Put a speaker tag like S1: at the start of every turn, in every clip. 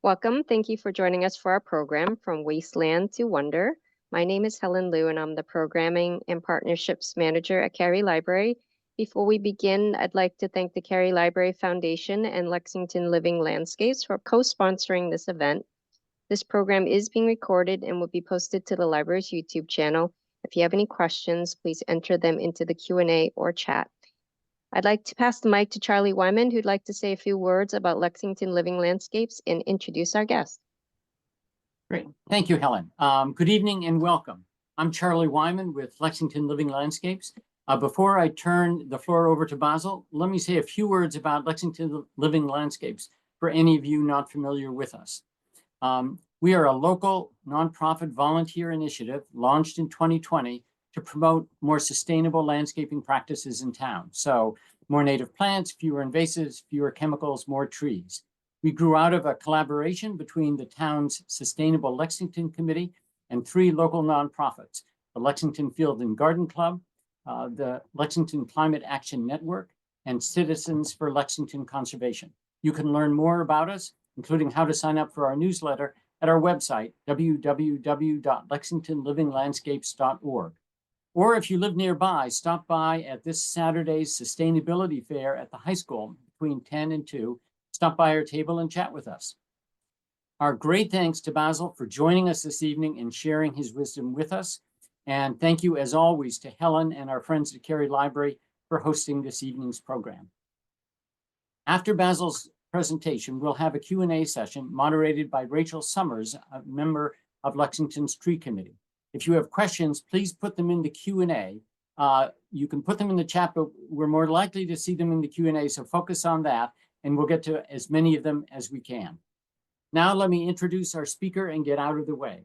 S1: Welcome. Thank you for joining us for our program, From Wasteland to Wonder. My name is Helen Liu, and I'm the Programming and Partnerships Manager at Cary Library. Before we begin, I'd like to thank the Cary Library Foundation and Lexington Living Landscapes for co-sponsoring this event. This program is being recorded and will be posted to the library's YouTube channel. If you have any questions, please enter them into the Q&A or chat. I'd like to pass the mic to Charlie Wyman, who'd like to say a few words about Lexington Living Landscapes and introduce our guest.
S2: Great. Thank you, Helen. Good evening and welcome. I'm Charlie Wyman with Lexington Living Landscapes. Before I turn the floor over to Basil, let me say a few words about Lexington Living Landscapes for any of you not familiar with us. We are a local nonprofit volunteer initiative launched in 2020 to promote more sustainable landscaping practices in town. So more native plants, fewer invasives, fewer chemicals, more trees. We grew out of a collaboration between the town's Sustainable Lexington Committee and 3 local nonprofits, the Lexington Field and Garden Club, the Lexington Climate Action Network, and Citizens for Lexington Conservation. You can learn more about us, including how to sign up for our newsletter, at our website, www.lexingtonlivinglandscapes.org. Or if you live nearby, stop by at this Saturday's Sustainability Fair at the high school between 10 and 2. Stop by our table and chat with us. Our great thanks to Basil for joining us this evening and sharing his wisdom with us. And thank you, as always, to Helen and our friends at Cary Library for hosting this evening's program. After Basil's presentation, we'll have a Q&A session moderated by Rachel Summers, a member of Lexington's Tree Committee. If you have questions, please put them in the Q&A. You can put them in the chat, but we're more likely to see them in the Q&A, so focus on that, and we'll get to as many of them as we can. Now let me introduce our speaker and get out of the way.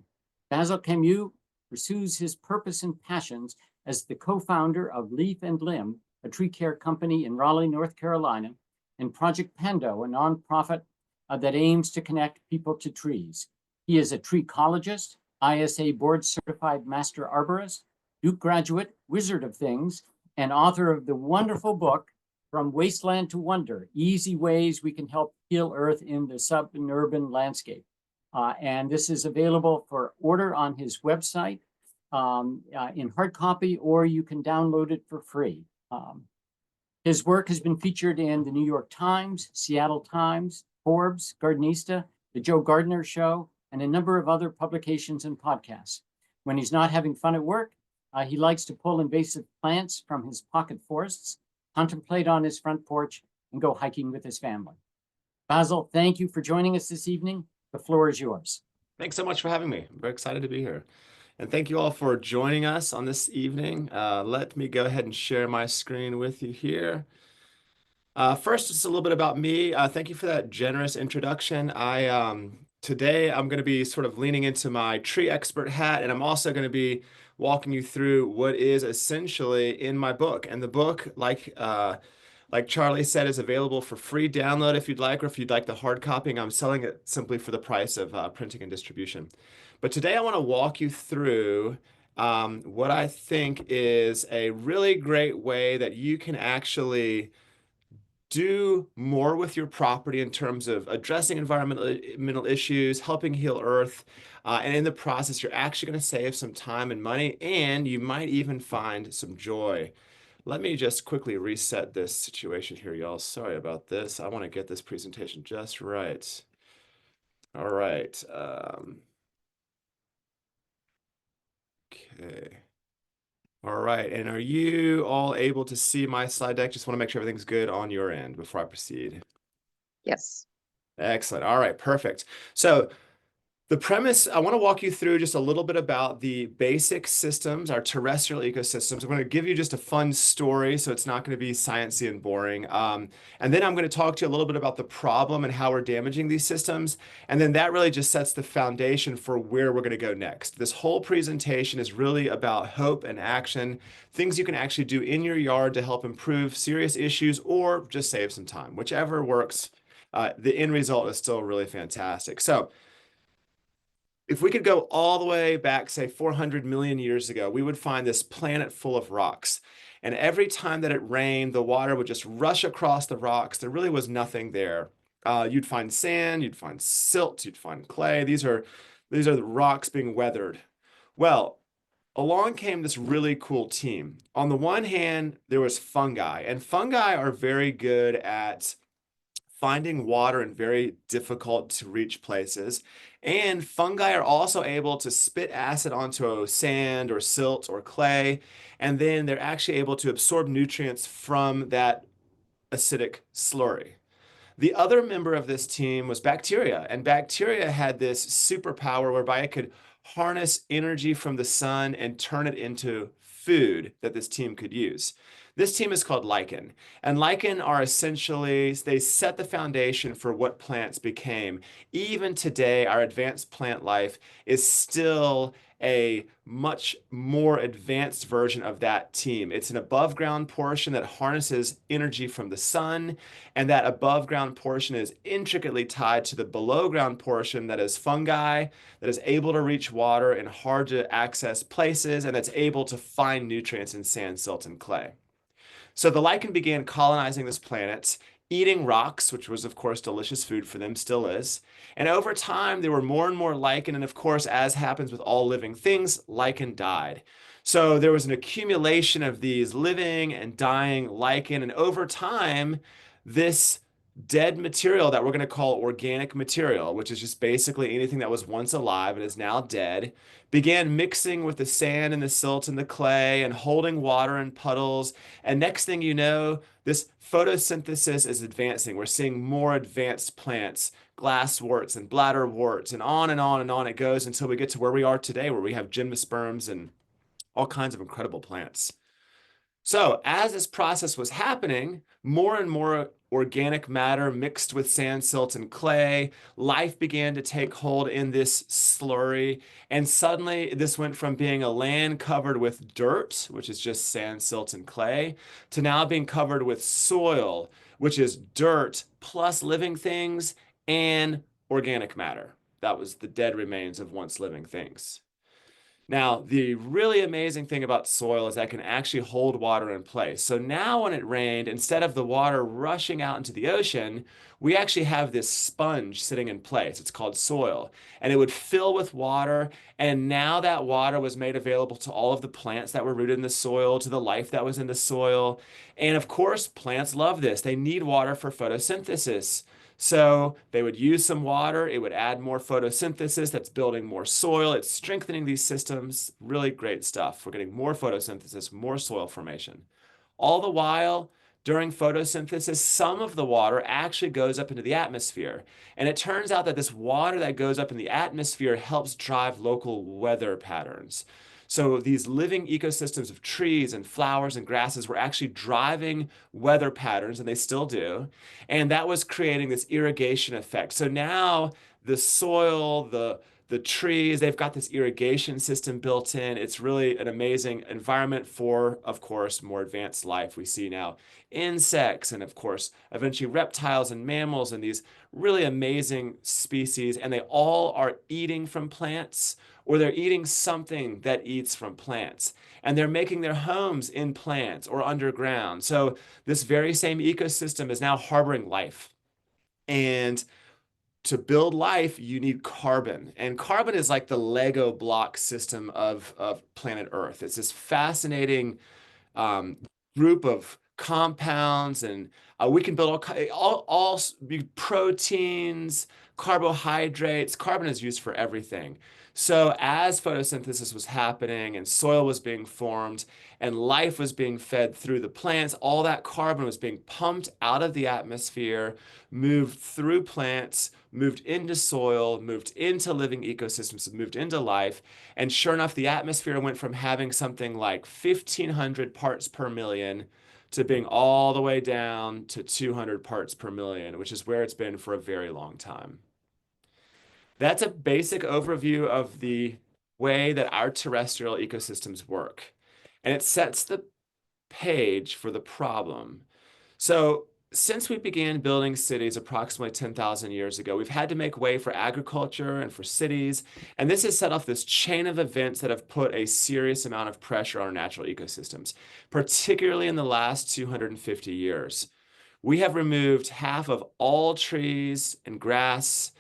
S2: Basil Camu pursues his purpose and passions as the co-founder of Leaf and Limb, a tree care company in Raleigh, North Carolina, and Project Pando, a nonprofit that aims to connect people to trees. He is a treecologist, ISA board certified master arborist, Duke graduate, Wizard of Things, and author of the wonderful book, From Wasteland to Wonder, Easy Ways We Can Help Heal Earth in the Suburban Landscape. And this is available for order on his website in hard copy, or you can download it for free. His work has been featured in the New York Times, Seattle Times, Forbes, Gardenista, The Joe Gardner Show, and a number of other publications and podcasts. When he's not having fun at work, he likes to pull invasive plants from his pocket forests, contemplate on his front porch, and go hiking with his family. Basil, thank you for joining us this evening. The floor is yours.
S3: Thanks so much for having me. I'm very excited to be here. And thank you all for joining us on this evening. Let me go ahead and share my screen with you here. First, just a little bit about me. Thank you for that generous introduction. Today, I'm going to be sort of leaning into my tree expert hat, and I'm also going to be walking you through what is essentially in my book. And the book, like Charlie said, is available for free download if you'd like, or if you'd like the hard copy. I'm selling it simply for the price of printing and distribution. But today I want to walk you through what I think is a really great way that you can actually do more with your property in terms of addressing environmental issues, helping heal Earth, and in the process, you're actually going to save some time and money, and you might even find some joy. Let me just quickly reset this situation here, y'all. Sorry about this. I want to get this presentation just right. All right. Okay. All right, and are you all able to see my slide deck? Just want to make sure everything's good on your end before I proceed.
S1: Yes.
S3: Excellent. All right, perfect. So the premise, I want to walk you through just a little bit about the basic systems, our terrestrial ecosystems. I'm going to give you just a fun story, so it's not going to be sciencey and boring. And then I'm going to talk to you a little bit about the problem and how we're damaging these systems. And then that really just sets the foundation for where we're going to go next. This whole presentation is really about hope and action, things you can actually do in your yard to help improve serious issues or just save some time, whichever works. The end result is still really fantastic. So if we could go all the way back, say 400 million years ago, we would find this planet full of rocks. And every time that it rained, the water would just rush across the rocks. There really was nothing there. You'd find sand, you'd find silt, you'd find clay. These are the rocks being weathered. Well, along came this really cool team. On the one hand, there was fungi, and fungi are very good at finding water in very difficult to reach places. And fungi are also able to spit acid onto sand or silt or clay, and then they're actually able to absorb nutrients from that acidic slurry. The other member of this team was bacteria, and bacteria had this superpower whereby it could harness energy from the sun and turn it into food that this team could use. This team is called lichen, and lichen are essentially, they set the foundation for what plants became. Even today, our advanced plant life is still a much more advanced version of that team. It's an above ground portion that harnesses energy from the sun, and that above ground portion is intricately tied to the below ground portion that is fungi, that is able to reach water in hard to access places, and that's able to find nutrients in sand, silt, and clay. So the lichen began colonizing this planet, eating rocks, which was, of course, delicious food for them, still is. And over time, there were more and more lichen. And of course, as happens with all living things, lichen died. So there was an accumulation of these living and dying lichen. And over time, this dead material that we're going to call organic material, which is just basically anything that was once alive and is now dead, began mixing with the sand and the silt and the clay and holding water in puddles. And next thing you know, this photosynthesis is advancing. We're seeing more advanced plants, glassworts and bladderworts, and on and on and on it goes until we get to where we are today, where we have gymnosperms and all kinds of incredible plants. So as this process was happening, more and more organic matter mixed with sand, silt, and clay, life began to take hold in this slurry. And suddenly this went from being a land covered with dirt, which is just sand, silt, and clay, to now being covered with soil, which is dirt plus living things and organic matter. That was the dead remains of once living things. Now, the really amazing thing about soil is that it can actually hold water in place. So now when it rained, instead of the water rushing out into the ocean, we actually have this sponge sitting in place. It's called soil. And it would fill with water. And now that water was made available to all of the plants that were rooted in the soil, to the life that was in the soil. And of course, plants love this. They need water for photosynthesis. So they would use some water, it would add more photosynthesis, that's building more soil, it's strengthening these systems, really great stuff. We're getting more photosynthesis, more soil formation. All the while, during photosynthesis, some of the water actually goes up into the atmosphere. And it turns out that this water that goes up in the atmosphere helps drive local weather patterns. So these living ecosystems of trees and flowers and grasses were actually driving weather patterns, and they still do. And that was creating this irrigation effect. So now the soil, the trees, they've got this irrigation system built in. It's really an amazing environment for, of course, more advanced life. We see now insects and, of course, eventually reptiles and mammals and these really amazing species. And they all are eating from plants, or they're eating something that eats from plants. And they're making their homes in plants or underground. So this very same ecosystem is now harboring life. And to build life, you need carbon. And carbon is like the Lego block system of planet Earth. It's this fascinating group of compounds, and we can build all proteins, carbohydrates. Carbon is used for everything. So as photosynthesis was happening and soil was being formed and life was being fed through the plants, all that carbon was being pumped out of the atmosphere, moved through plants, moved into soil, moved into living ecosystems, moved into life. And sure enough, the atmosphere went from having something like 1,500 parts per million to being all the way down to 200 parts per million, which is where it's been for a very long time. That's a basic overview of the way that our terrestrial ecosystems work. And it sets the page for the problem. So since we began building cities approximately 10,000 years ago, we've had to make way for agriculture and for cities. And this has set off this chain of events that have put a serious amount of pressure on our natural ecosystems, particularly in the last 250 years. We have removed half of all trees and grass.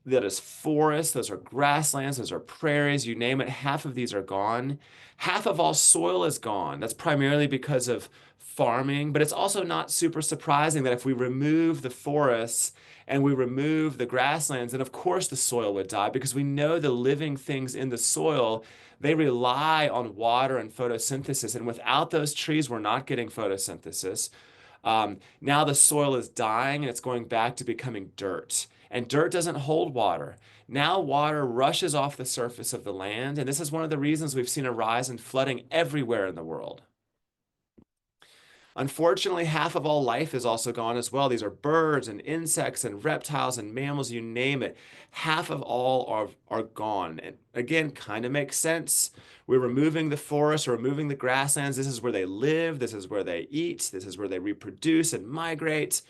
S3: That is forests, those are grasslands, those are prairies, you name it. Half of these are gone. Half of all soil is gone. That's primarily because of farming, but it's also not super surprising that if we remove the forests and we remove the grasslands, then of course the soil would die because we know the living things in the soil, they rely on water and photosynthesis. And without those trees, we're not getting photosynthesis. Now the soil is dying and it's going back to becoming dirt. And dirt doesn't hold water. Now water rushes off the surface of the land, and this is one of the reasons we've seen a rise in flooding everywhere in the world. Unfortunately, half of all life is also gone as well. These are birds and insects and reptiles and mammals, you name it. Half of all are gone. And again, kind of makes sense. We're removing the forest, we're removing the grasslands. This is where they live, this is where they eat, this is where they reproduce and migrate.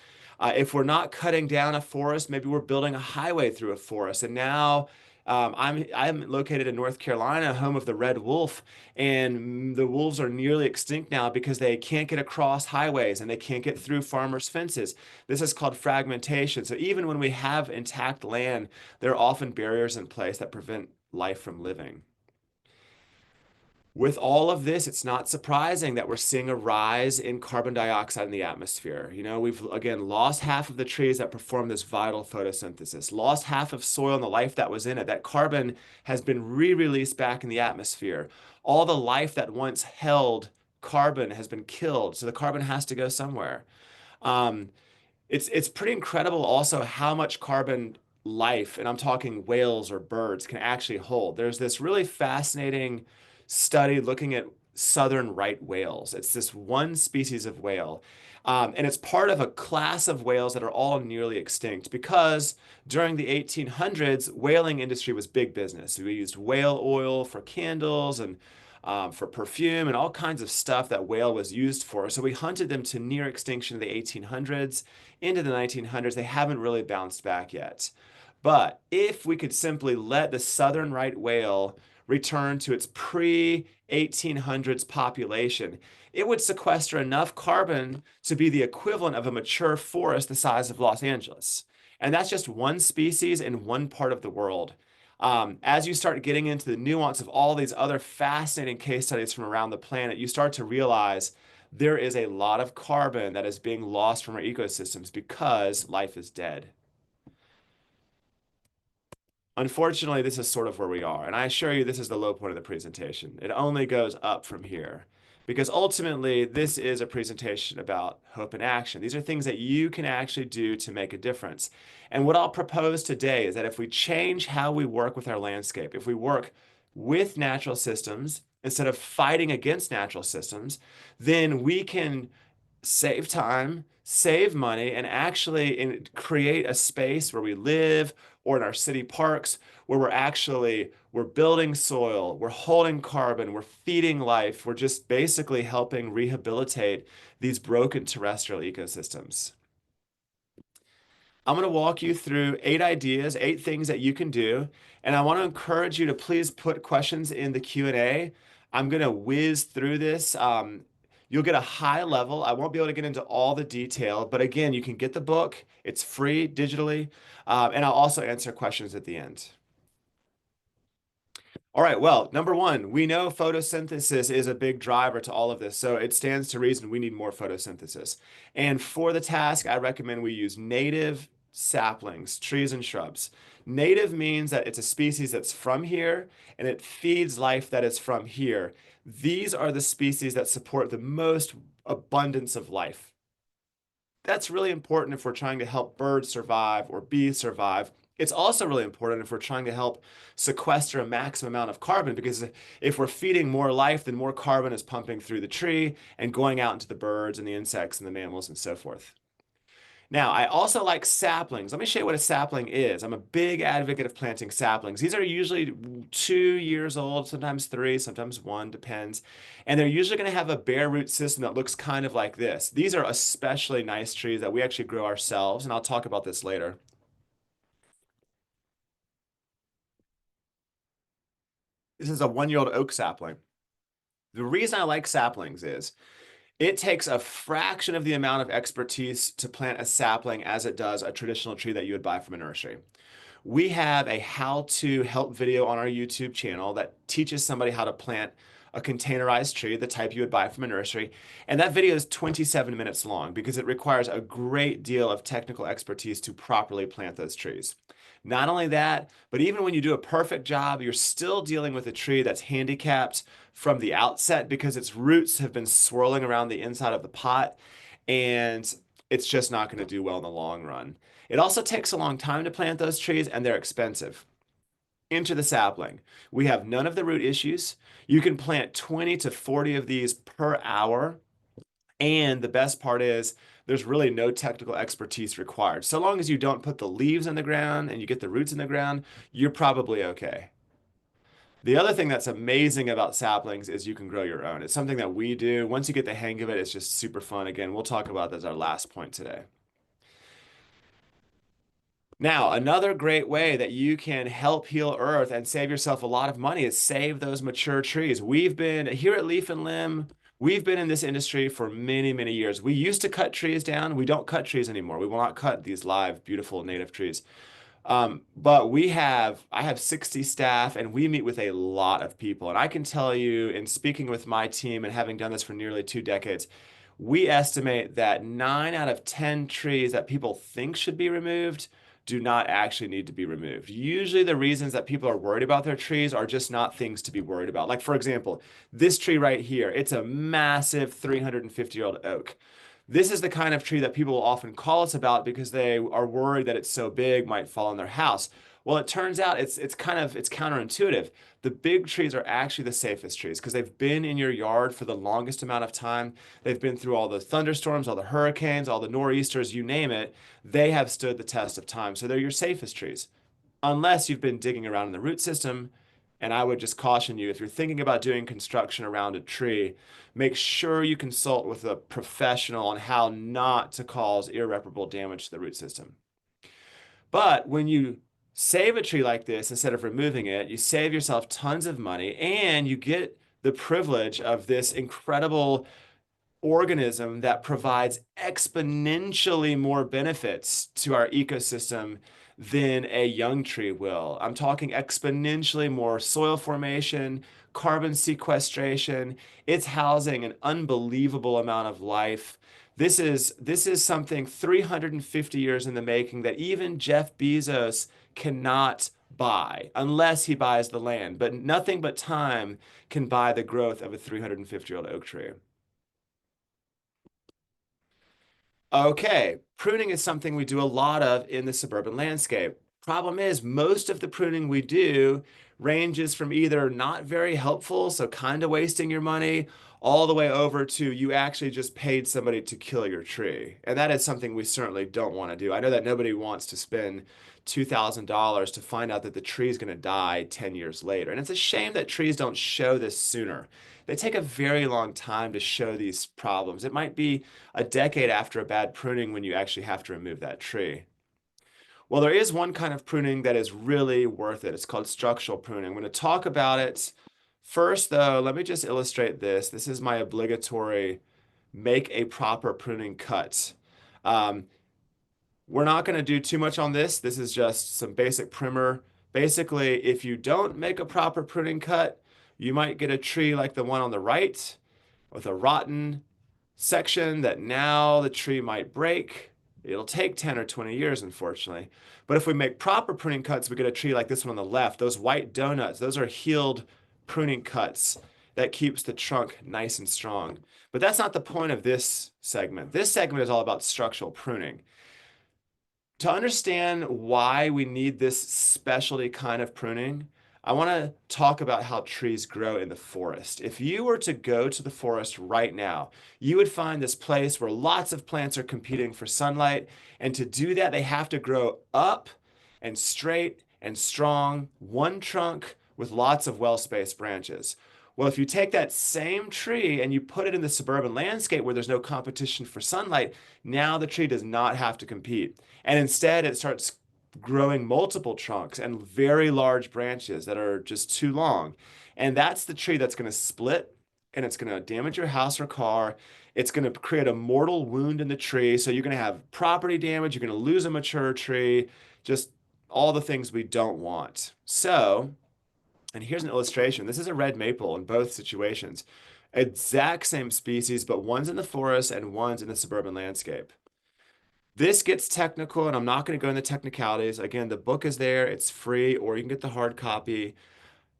S3: If we're not cutting down a forest, maybe we're building a highway through a forest. And now I'm located in North Carolina, home of the red wolf, and the wolves are nearly extinct now because they can't get across highways and they can't get through farmers' fences. This is called fragmentation. So even when we have intact land, there are often barriers in place that prevent life from living. With all of this, it's not surprising that we're seeing a rise in carbon dioxide in the atmosphere. You know, we've again lost half of the trees that perform this vital photosynthesis, lost half of soil and the life that was in it. That carbon has been re-released back in the atmosphere. All the life that once held carbon has been killed, so the carbon has to go somewhere. Um, it's pretty incredible also how much carbon life, and I'm talking whales or birds, can actually hold. There's this really fascinating study looking at southern right whales. It's this one species of whale. And it's part of a class of whales that are all nearly extinct because during the 1800s, whaling industry was big business. We used whale oil for candles and for perfume and all kinds of stuff that whale was used for. So we hunted them to near extinction in the 1800s. Into the 1900s, they haven't really bounced back yet. But if we could simply let the southern right whale return to its pre-1800s population, it would sequester enough carbon to be the equivalent of a mature forest the size of Los Angeles. And that's just one species in one part of the world. As you start getting into the nuance of all these other fascinating case studies from around the planet, you start to realize there is a lot of carbon that is being lost from our ecosystems because life is dead. Unfortunately, this is sort of where we are. And I assure you, this is the low point of the presentation. It only goes up from here because ultimately, this is a presentation about hope and action. These are things that you can actually do to make a difference. And what I'll propose today is that if we change how we work with our landscape, if we work with natural systems instead of fighting against natural systems, then we can save time, save money, and actually create a space where we live or in our city parks where we're building soil, we're holding carbon, we're feeding life, we're just basically helping rehabilitate these broken terrestrial ecosystems. I'm going to walk you through 8 ideas, 8 things that you can do, and I want to encourage you to please put questions in the Q&A. I'm going to whiz through this. You'll get a high level. I won't be able to get into all the detail, but again, you can get the book. It's free digitally, and I'll also answer questions at the end. All right, well, number 1, we know photosynthesis is a big driver to all of this, so it stands to reason we need more photosynthesis. And for the task, I recommend we use native saplings, trees and shrubs. Native means that it's a species that's from here, and it feeds life that is from here. These are the species that support the most abundance of life. That's really important if we're trying to help birds survive or bees survive. It's also really important if we're trying to help sequester a maximum amount of carbon, because if we're feeding more life, then more carbon is pumping through the tree and going out into the birds and the insects and the mammals and so forth. Now, I also like saplings. Let me show you what a sapling is. I'm a big advocate of planting saplings. These are usually 2 years old, sometimes 3, sometimes 1, depends. And they're usually going to have a bare root system that looks kind of like this. These are especially nice trees that we actually grow ourselves, and I'll talk about this later. This is a 1-year-old oak sapling. The reason I like saplings is It takes a fraction of the amount of expertise to plant a sapling as it does a traditional tree that you would buy from a nursery. We have a how-to help video on our YouTube channel that teaches somebody how to plant a containerized tree, the type you would buy from a nursery. And that video is 27 minutes long because it requires a great deal of technical expertise to properly plant those trees. Not only that, but even when you do a perfect job, you're still dealing with a tree that's handicapped from the outset because its roots have been swirling around the inside of the pot, and it's just not going to do well in the long run. It also takes a long time to plant those trees, and they're expensive. Enter the sapling. We have none of the root issues. You can plant 20 to 40 of these per hour. And the best part is there's really no technical expertise required. So long as you don't put the leaves in the ground and you get the roots in the ground, you're probably okay. The other thing that's amazing about saplings is you can grow your own. It's something that we do. Once you get the hang of it, it's just super fun. Again, we'll talk about that as our last point today. Now, another great way that you can help heal Earth and save yourself a lot of money is save those mature trees. We've been here at Leaf and Limb. We've been in this industry for many, many years. We used to cut trees down. We don't cut trees anymore. We will not cut these live, beautiful native trees. But I have 60 staff and we meet with a lot of people. And I can tell you, in speaking with my team and having done this for nearly 2 decades, we estimate that 9 out of 10 trees that people think should be removed do not actually need to be removed. Usually the reasons that people are worried about their trees are just not things to be worried about. Like, for example, this tree right here, it's a massive 350-year-old oak. This is the kind of tree that people will often call us about because they are worried that it's so big, might fall on their house. Well, it turns out it's counterintuitive. The big trees are actually the safest trees because they've been in your yard for the longest amount of time. They've been through all the thunderstorms, all the hurricanes, all the nor'easters, you name it. They have stood the test of time. So they're your safest trees, unless you've been digging around in the root system. And I would just caution you, if you're thinking about doing construction around a tree, make sure you consult with a professional on how not to cause irreparable damage to the root system. But when you save a tree like this, instead of removing it, you save yourself tons of money and you get the privilege of this incredible organism that provides exponentially more benefits to our ecosystem than a young tree will. I'm talking exponentially more soil formation, carbon sequestration. It's housing an unbelievable amount of life. This is something 350 years in the making that even Jeff Bezos cannot buy unless he buys the land. But nothing but time can buy the growth of a 350-year-old oak tree. Okay, pruning is something we do a lot of in the suburban landscape. Problem is, most of the pruning we do ranges from either not very helpful, so kind of wasting your money, all the way over to you actually just paid somebody to kill your tree. And that is something we certainly don't want to do. I know that nobody wants to spend $2,000 to find out that the tree is going to die 10 years later. And it's a shame that trees don't show this sooner. They take a very long time to show these problems. It might be a decade after a bad pruning when you actually have to remove that tree. Well, there is one kind of pruning that is really worth it. It's called structural pruning. I'm going to talk about it. First, though, let me just illustrate this. This is my obligatory make a proper pruning cut. We're not going to do too much on this. This is just some basic primer. Basically, if you don't make a proper pruning cut, you might get a tree like the one on the right with a rotten section that now the tree might break. It'll take 10 or 20 years, unfortunately. But if we make proper pruning cuts, we get a tree like this one on the left. Those white donuts, those are healed pruning cuts that keeps the trunk nice and strong. But that's not the point of this segment. This segment is all about structural pruning. To understand why we need this specialty kind of pruning, I want to talk about how trees grow in the forest. If you were to go to the forest right now, you would find this place where lots of plants are competing for sunlight. And to do that, they have to grow up and straight and strong, one trunk with lots of well-spaced branches. Well, if you take that same tree and you put it in the suburban landscape where there's no competition for sunlight, now the tree does not have to compete. And instead, it starts growing multiple trunks and very large branches that are just too long. And that's the tree that's going to split and it's going to damage your house or car. It's going to create a mortal wound in the tree. So you're going to have property damage. You're going to lose a mature tree, just all the things we don't want. So, and here's an illustration. This is a red maple in both situations. Exact same species, but one's in the forest and one's in the suburban landscape. This gets technical, and I'm not going to go into technicalities. Again, the book is there, it's free, or you can get the hard copy.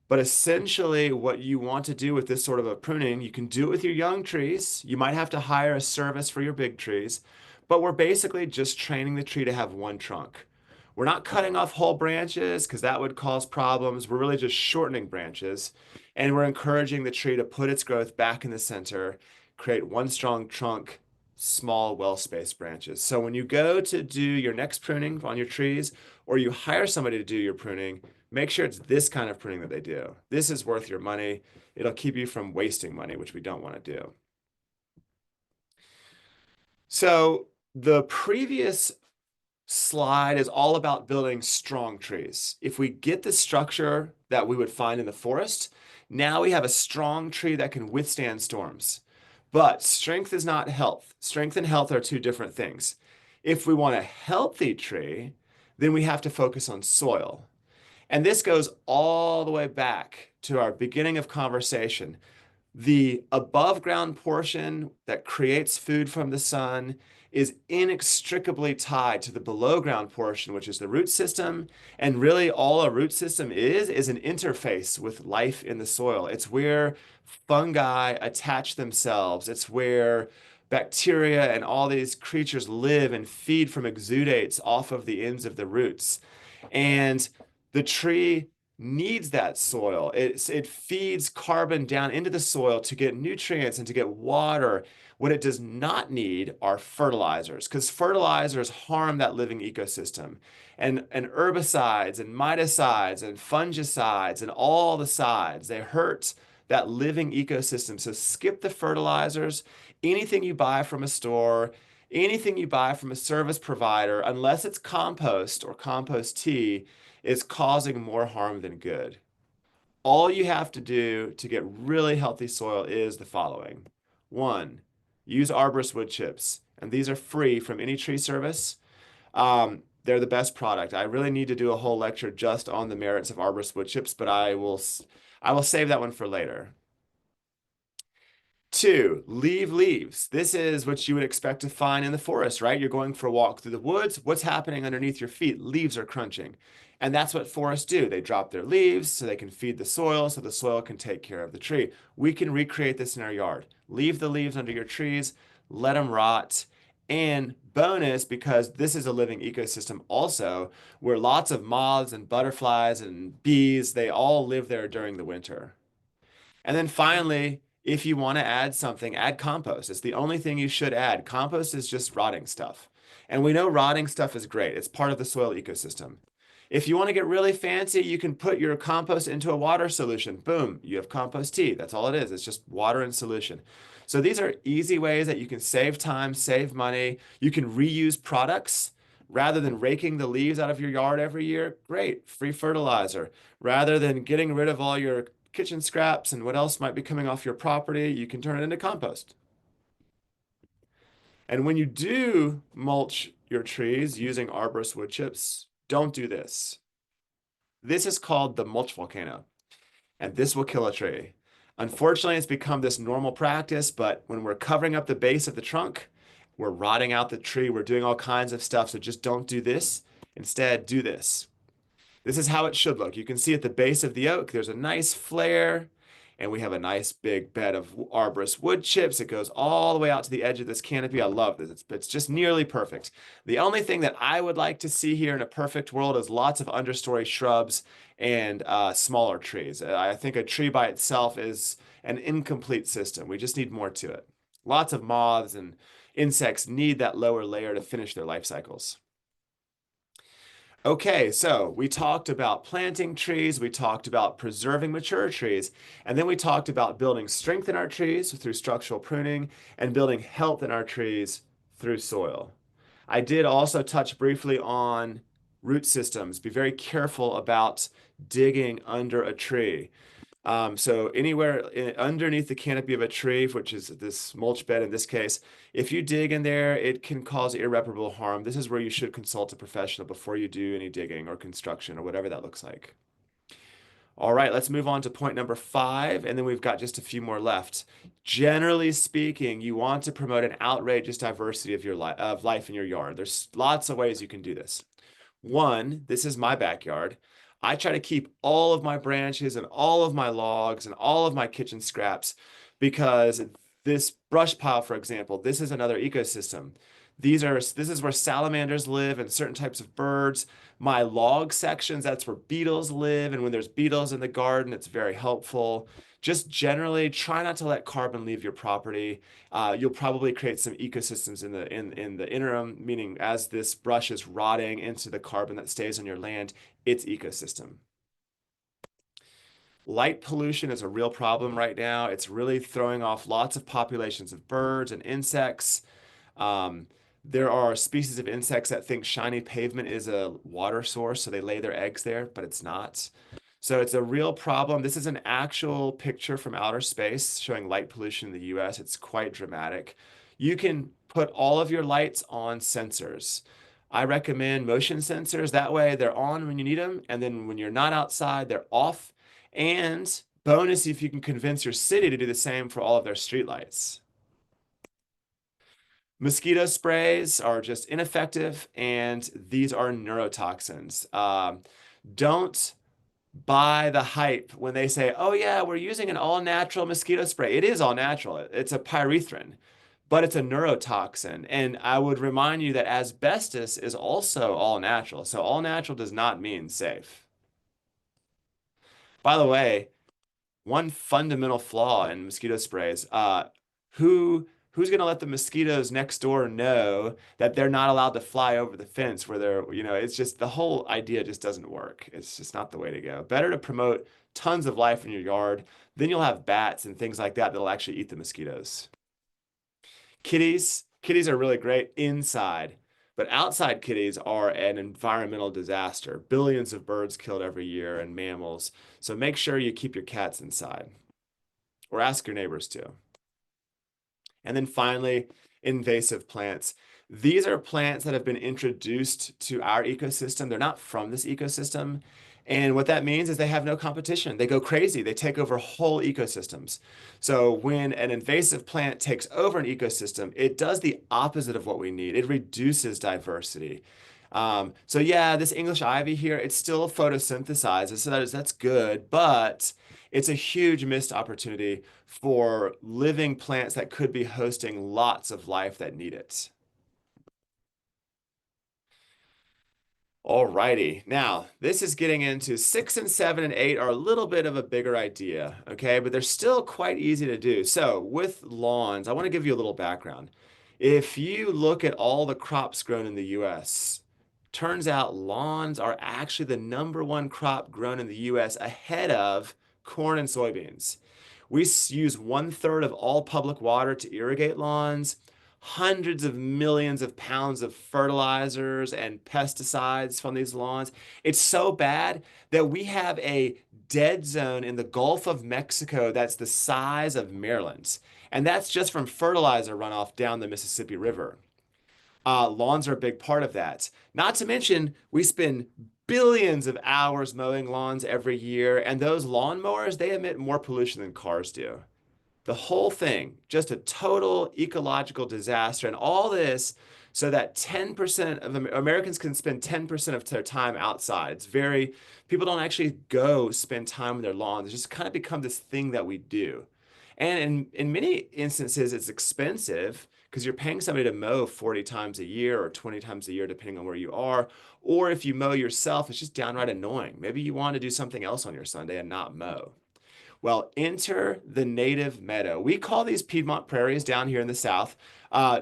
S3: But essentially, what you want to do with this sort of a pruning, you can do it with your young trees. You might have to hire a service for your big trees, but we're basically just training the tree to have one trunk. We're not cutting off whole branches because that would cause problems. We're really just shortening branches, and we're encouraging the tree to put its growth back in the center, create one strong trunk, small, well-spaced branches. So when you go to do your next pruning on your trees, or you hire somebody to do your pruning, make sure it's this kind of pruning that they do. This is worth your money. It'll keep you from wasting money, which we don't want to do. So the previous slide is all about building strong trees. If we get the structure that we would find in the forest, now we have a strong tree that can withstand storms. But strength is not health. Strength and health are two different things. If we want a healthy tree, then we have to focus on soil. And this goes all the way back to our beginning of conversation. The above ground portion that creates food from the sun is inextricably tied to the below ground portion, which is the root system. And really all a root system is an interface with life in the soil. It's where fungi attach themselves. It's where bacteria and all these creatures live and feed from exudates off of the ends of the roots. And the tree needs that soil. It feeds carbon down into the soil to get nutrients and to get water. What it does not need are fertilizers, because fertilizers harm that living ecosystem. And herbicides and miticides and fungicides and all the sides, they hurt that living ecosystem. So skip the fertilizers. Anything you buy from a store, anything you buy from a service provider, unless it's compost or compost tea, is causing more harm than good. All you have to do to get really healthy soil is the following. One, use arborist wood chips, and these are free from any tree service. They're the best product. I really need to do a whole lecture just on the merits of arborist wood chips, but I will save that one for later. Two, leave leaves. This is what you would expect to find in the forest, right? You're going for a walk through the woods. What's happening underneath your feet? Leaves are crunching. And that's what forests do. They drop their leaves so they can feed the soil, so the soil can take care of the tree. We can recreate this in our yard. Leave the leaves under your trees, let them rot. And bonus, because this is a living ecosystem also, where lots of moths and butterflies and bees, they all live there during the winter. And then finally, if you want to add something, add compost. It's the only thing you should add. Compost is just rotting stuff. And we know rotting stuff is great. It's part of the soil ecosystem. If you want to get really fancy, you can put your compost into a water solution. Boom, you have compost tea. That's all it is. It's just water in solution. So these are easy ways that you can save time, save money. You can reuse products. Rather than raking the leaves out of your yard every year, great, free fertilizer. Rather than getting rid of all your kitchen scraps and what else might be coming off your property, you can turn it into compost. And when you do mulch your trees using arborist wood chips, don't do this. This is called the mulch volcano, and this will kill a tree. Unfortunately, it's become this normal practice, but when we're covering up the base of the trunk, we're rotting out the tree, we're doing all kinds of stuff, so just don't do this. Instead, do this. This is how it should look. You can see at the base of the oak, there's a nice flare, and we have a nice big bed of arborist wood chips. It goes all the way out to the edge of this canopy. I love this. It's just nearly perfect. The only thing that I would like to see here in a perfect world is lots of understory shrubs and smaller trees. I think a tree by itself is an incomplete system. We just need more to it. Lots of moths and insects need that lower layer to finish their life cycles. Okay, so we talked about planting trees, we talked about preserving mature trees, and then we talked about building strength in our trees through structural pruning and building health in our trees through soil. I did also touch briefly on root systems. Be very careful about digging under a tree. So anywhere underneath the canopy of a tree, which is this mulch bed in this case, if you dig in there, it can cause irreparable harm. This is where you should consult a professional before you do any digging or construction or whatever that looks like. All right, let's move on to point number 5, and then we've got just a few more left. Generally speaking, you want to promote an outrageous diversity of life in your yard. There's lots of ways you can do this. One, this is my backyard. I try to keep all of my branches and all of my logs and all of my kitchen scraps because this brush pile, for example, this is another ecosystem. This is where salamanders live and certain types of birds. My log sections, that's where beetles live. And when there's beetles in the garden, it's very helpful. Just generally try not to let carbon leave your property. You'll probably create some ecosystems in the interim, meaning as this brush is rotting into the carbon that stays on your land, it's ecosystem. Light pollution is a real problem right now. It's really throwing off lots of populations of birds and insects. There are species of insects that think shiny pavement is a water source, so they lay their eggs there, but it's not. So it's a real problem. This is an actual picture from outer space showing light pollution in the US. It's quite dramatic. You can put all of your lights on sensors. I recommend motion sensors. That way they're on when you need them, and then when you're not outside, they're off. And bonus if you can convince your city to do the same for all of their streetlights. Mosquito sprays are just ineffective, and these are neurotoxins. Don't buy the hype when they say, oh yeah, we're using an all-natural mosquito spray. It is all natural. It's a pyrethrin, but it's a neurotoxin. And I would remind you that asbestos is also all natural. So all natural does not mean safe. By the way, one fundamental flaw in mosquito sprays, who's going to let the mosquitoes next door know that they're not allowed to fly over the fence where it's just the whole idea just doesn't work. It's just not the way to go. Better to promote tons of life in your yard. Then you'll have bats and things like that that'll actually eat the mosquitoes. Kitties are really great inside, but outside kitties are an environmental disaster. Billions of birds killed every year and mammals. So make sure you keep your cats inside, or ask your neighbors to. And then finally, invasive plants. These are plants that have been introduced to our ecosystem. They're not from this ecosystem. And what that means is they have no competition. They go crazy. They take over whole ecosystems. So when an invasive plant takes over an ecosystem, it does the opposite of what we need. It reduces diversity. So yeah, this English ivy here, it's still photosynthesizes, so that's good, but it's a huge missed opportunity for living plants that could be hosting lots of life that need it. Alrighty, now this is getting into 6 and 7 and 8 are a little bit of a bigger idea, okay? But they're still quite easy to do. So with lawns, I want to give you a little background. If you look at all the crops grown in the US, turns out lawns are actually the #1 crop grown in the US ahead of corn and soybeans. We use 1/3 of all public water to irrigate lawns. Hundreds of millions of pounds of fertilizers and pesticides from these lawns. It's so bad that we have a dead zone in the Gulf of Mexico that's the size of Maryland. And that's just from fertilizer runoff down the Mississippi River. Lawns are a big part of that. Not to mention, we spend billions of hours mowing lawns every year, and those lawnmowers, they emit more pollution than cars do. The whole thing, just a total ecological disaster, and all this so that 10% of Americans can spend 10% of their time outside. People don't actually go spend time with their lawns. It's just kind of become this thing that we do. And in many instances, it's expensive because you're paying somebody to mow 40 times a year or 20 times a year, depending on where you are. Or if you mow yourself, it's just downright annoying. Maybe you want to do something else on your Sunday and not mow. Well, enter the native meadow. We call these Piedmont prairies down here in the South.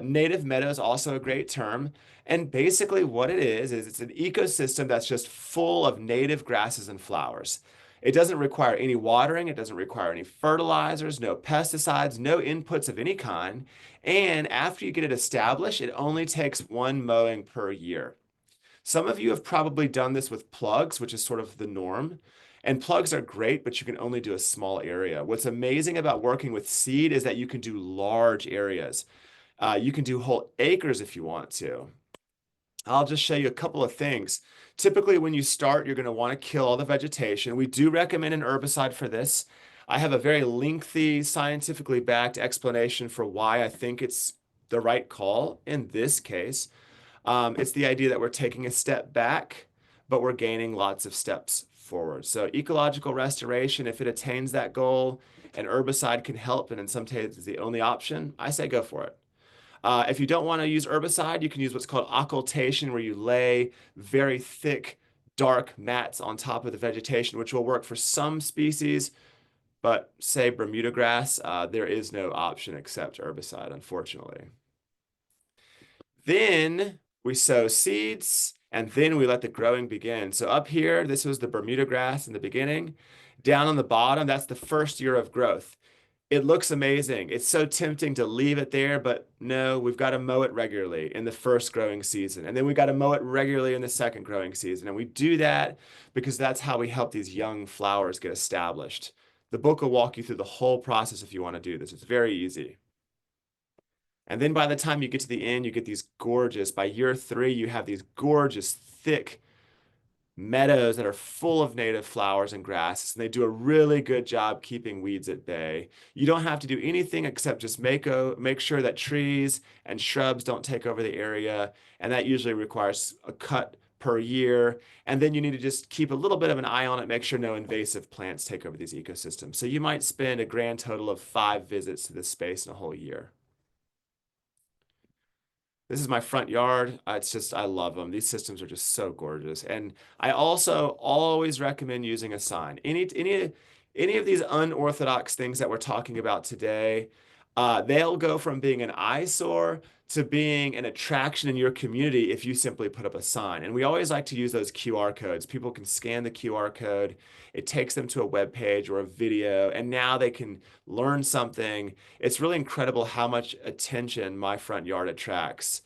S3: Native meadow is also a great term. And basically what it is it's an ecosystem that's just full of native grasses and flowers. It doesn't require any watering. It doesn't require any fertilizers, no pesticides, no inputs of any kind. And after you get it established, it only takes one mowing per year. Some of you have probably done this with plugs, which is sort of the norm. And plugs are great, but you can only do a small area. What's amazing about working with seed is that you can do large areas. You can do whole acres if you want to. I'll just show you a couple of things. Typically, when you start, you're going to want to kill all the vegetation. We do recommend an herbicide for this. I have a very lengthy, scientifically backed explanation for why I think it's the right call in this case. It's the idea that we're taking a step back, but we're gaining lots of steps forward. So ecological restoration, if it attains that goal, an herbicide can help, and in some cases the only option, I say go for it. If you don't want to use herbicide, you can use what's called occultation, where you lay very thick, dark mats on top of the vegetation, which will work for some species, but say Bermuda grass, there is no option except herbicide, unfortunately. Then we sow seeds, and then we let the growing begin. So up here, this was the Bermuda grass in the beginning. Down on the bottom, that's the first year of growth. It looks amazing. It's so tempting to leave it there, but no, we've got to mow it regularly in the first growing season. And then we got to mow it regularly in the second growing season. And we do that because that's how we help these young flowers get established. The book will walk you through the whole process if you want to do this. It's very easy. And then by the time you get to the end, you get these gorgeous, by year 3, you have these gorgeous, thick meadows that are full of native flowers and grasses, and they do a really good job keeping weeds at bay. You don't have to do anything except just make sure that trees and shrubs don't take over the area, and that usually requires a cut per year. And then you need to just keep a little bit of an eye on it, make sure no invasive plants take over these ecosystems. So you might spend a grand total of 5 visits to this space in a whole year. This is my front yard. It's just, I love them. These systems are just so gorgeous. And I also always recommend using a sign. Any of these unorthodox things that we're talking about today, they'll go from being an eyesore to being an attraction in your community if you simply put up a sign. And we always like to use those QR codes. People can scan the QR code. It takes them to a web page or a video, and now they can learn something. It's really incredible how much attention my front yard attracts.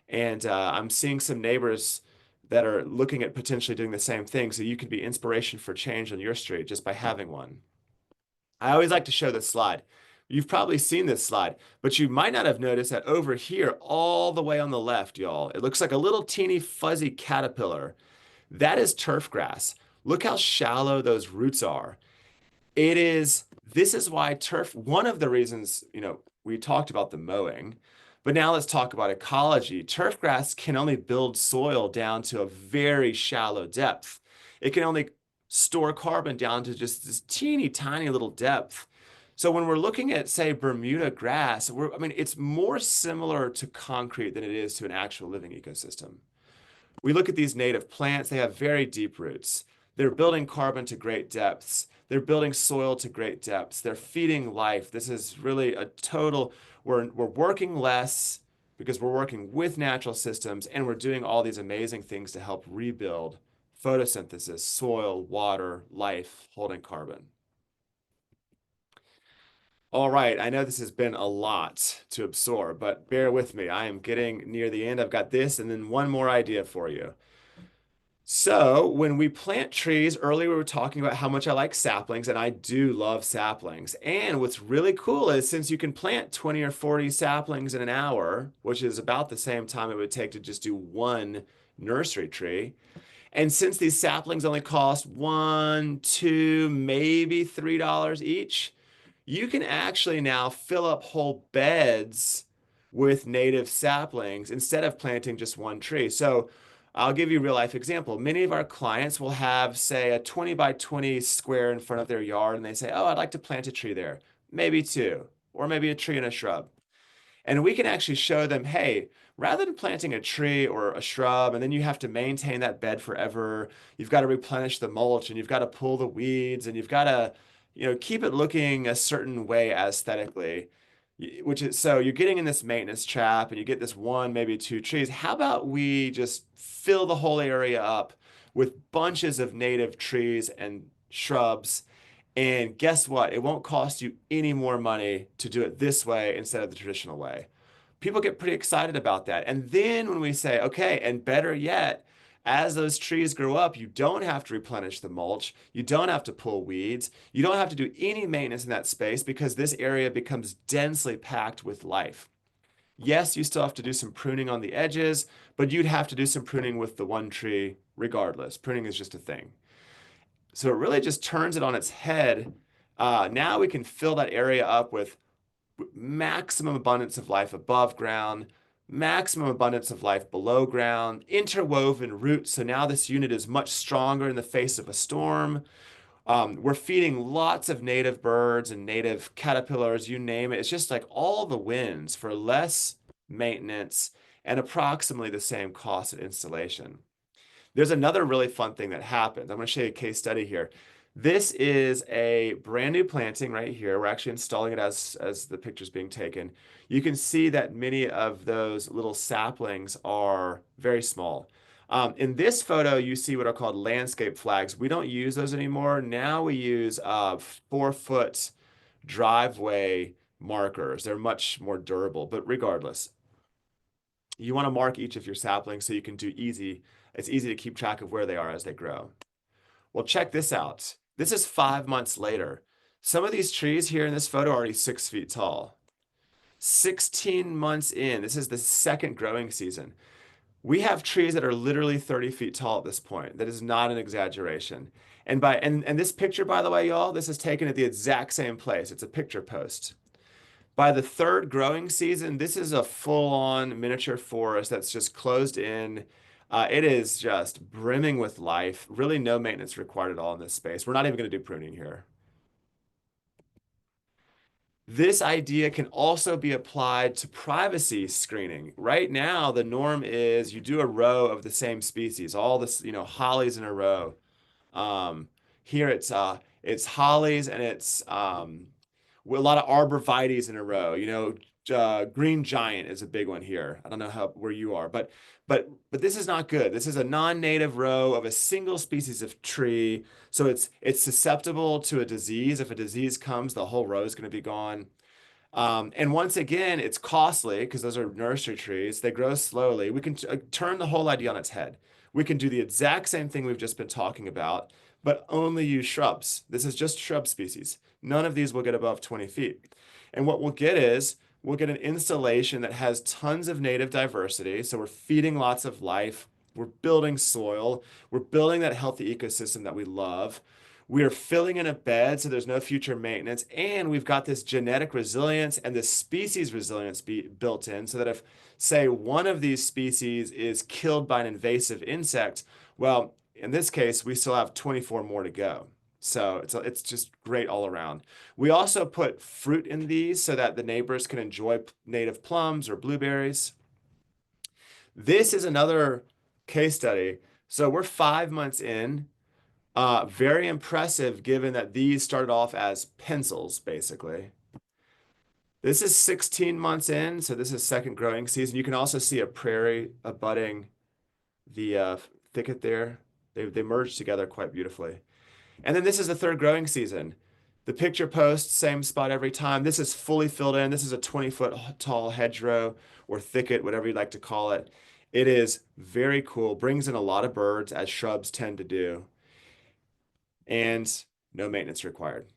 S3: And I'm seeing some neighbors that are looking at potentially doing the same thing. So you could be inspiration for change on your street just by having one. I always like to show this slide. You've probably seen this slide, but you might not have noticed that over here, all the way on the left, y'all, it looks like a little teeny fuzzy caterpillar. That is turf grass. Look how shallow those roots are. This is why turf, one of the reasons, we talked about the mowing, but now let's talk about ecology. Turf grass can only build soil down to a very shallow depth. It can only store carbon down to just this teeny tiny little depth. So when we're looking at, say, Bermuda grass, it's more similar to concrete than it is to an actual living ecosystem. We look at these native plants, they have very deep roots. They're building carbon to great depths. They're building soil to great depths. They're feeding life. This is really a total, we're working less because we're working with natural systems, and we're doing all these amazing things to help rebuild photosynthesis, soil, water, life, holding carbon. All right, I know this has been a lot to absorb, but bear with me. I am getting near the end. I've got this and then one more idea for you. So when we plant trees, earlier we were talking about how much I like saplings, and I do love saplings. And what's really cool is since you can plant 20 or 40 saplings in an hour, which is about the same time it would take to just do one nursery tree, and since these saplings only cost $1, $2, maybe $3 each, you can actually now fill up whole beds with native saplings instead of planting just one tree. So I'll give you a real life example. Many of our clients will have, say, a 20 by 20 square in front of their yard, and they say, oh, I'd like to plant a tree there, maybe 2, or maybe a tree and a shrub. And we can actually show them, hey, rather than planting a tree or a shrub, and then you have to maintain that bed forever, you've got to replenish the mulch, and you've got to pull the weeds, and you've got to, keep it looking a certain way aesthetically, so you're getting in this maintenance trap, and you get this 1, maybe 2 trees. How about we just fill the whole area up with bunches of native trees and shrubs? And guess what? It won't cost you any more money to do it this way instead of the traditional way. People get pretty excited about that. And then when we say, okay, and better yet, As those trees grow up, you don't have to replenish the mulch. You don't have to pull weeds. You don't have to do any maintenance in that space because this area becomes densely packed with life. Yes, you still have to do some pruning on the edges, but you'd have to do some pruning with the one tree regardless. Pruning is just a thing. So it really just turns it on its head. Now we can fill that area up with maximum abundance of life above ground, maximum abundance of life below ground, interwoven roots. So now this unit is much stronger in the face of a storm. We're feeding lots of native birds and native caterpillars, you name it. It's just like all the wins for less maintenance and approximately the same cost of installation. There's another really fun thing that happens. I'm going to show you a case study here. This is a brand new planting right here. We're actually installing it as the picture's being taken. You can see that many of those little saplings are very small. In this photo, you see what are called landscape flags. We don't use those anymore. Now we use 4-foot driveway markers. They're much more durable, but regardless, you want to mark each of your saplings so you can do it's easy to keep track of where they are as they grow. Well, check this out. This is 5 months later. Some of these trees here in this photo are already 6 feet tall. 16 months in, this is the second growing season. We have trees that are literally 30 feet tall at this point. That is not an exaggeration. And this picture, by the way, y'all, this is taken at the exact same place. It's a picture post. By the third growing season, this is a full-on miniature forest that's just closed in. It is just brimming with life. Really no maintenance required at all in this space. We're not even going to do pruning here. This idea can also be applied to privacy screening. Right now, the norm is you do a row of the same species, all this, hollies in a row. Here it's hollies and it's with a lot of arborvitaes in a row. Green giant is a big one here. I don't know where you are, but this is not good. This is a non-native row of a single species of tree, so it's susceptible to a disease. If a disease comes, the whole row is going to be gone. And once again, it's costly because those are nursery trees. They grow slowly. We can turn the whole idea on its head. We can do the exact same thing we've just been talking about, but only use shrubs. This is just shrub species. None of these will get above 20 feet. And what we'll get is we'll get an installation that has tons of native diversity. So we're feeding lots of life. We're building soil. We're building that healthy ecosystem that we love. We are filling in a bed so there's no future maintenance. And we've got this genetic resilience and this species resilience built in so that if, say, one of these species is killed by an invasive insect, well, in this case, we still have 24 more to go. So it's just great all around. We also put fruit in these so that the neighbors can enjoy native plums or blueberries. This is another case study. So we're 5 months in. Very impressive given that these started off as pencils, basically. This is 16 months in, so this is second growing season. You can also see a prairie abutting the thicket there. They merge together quite beautifully. And then this is the third growing season. The picture post, same spot every time. This is fully filled in. This is a 20-foot tall hedgerow or thicket, whatever you'd like to call it. It is very cool, brings in a lot of birds, as shrubs tend to do, and no maintenance required.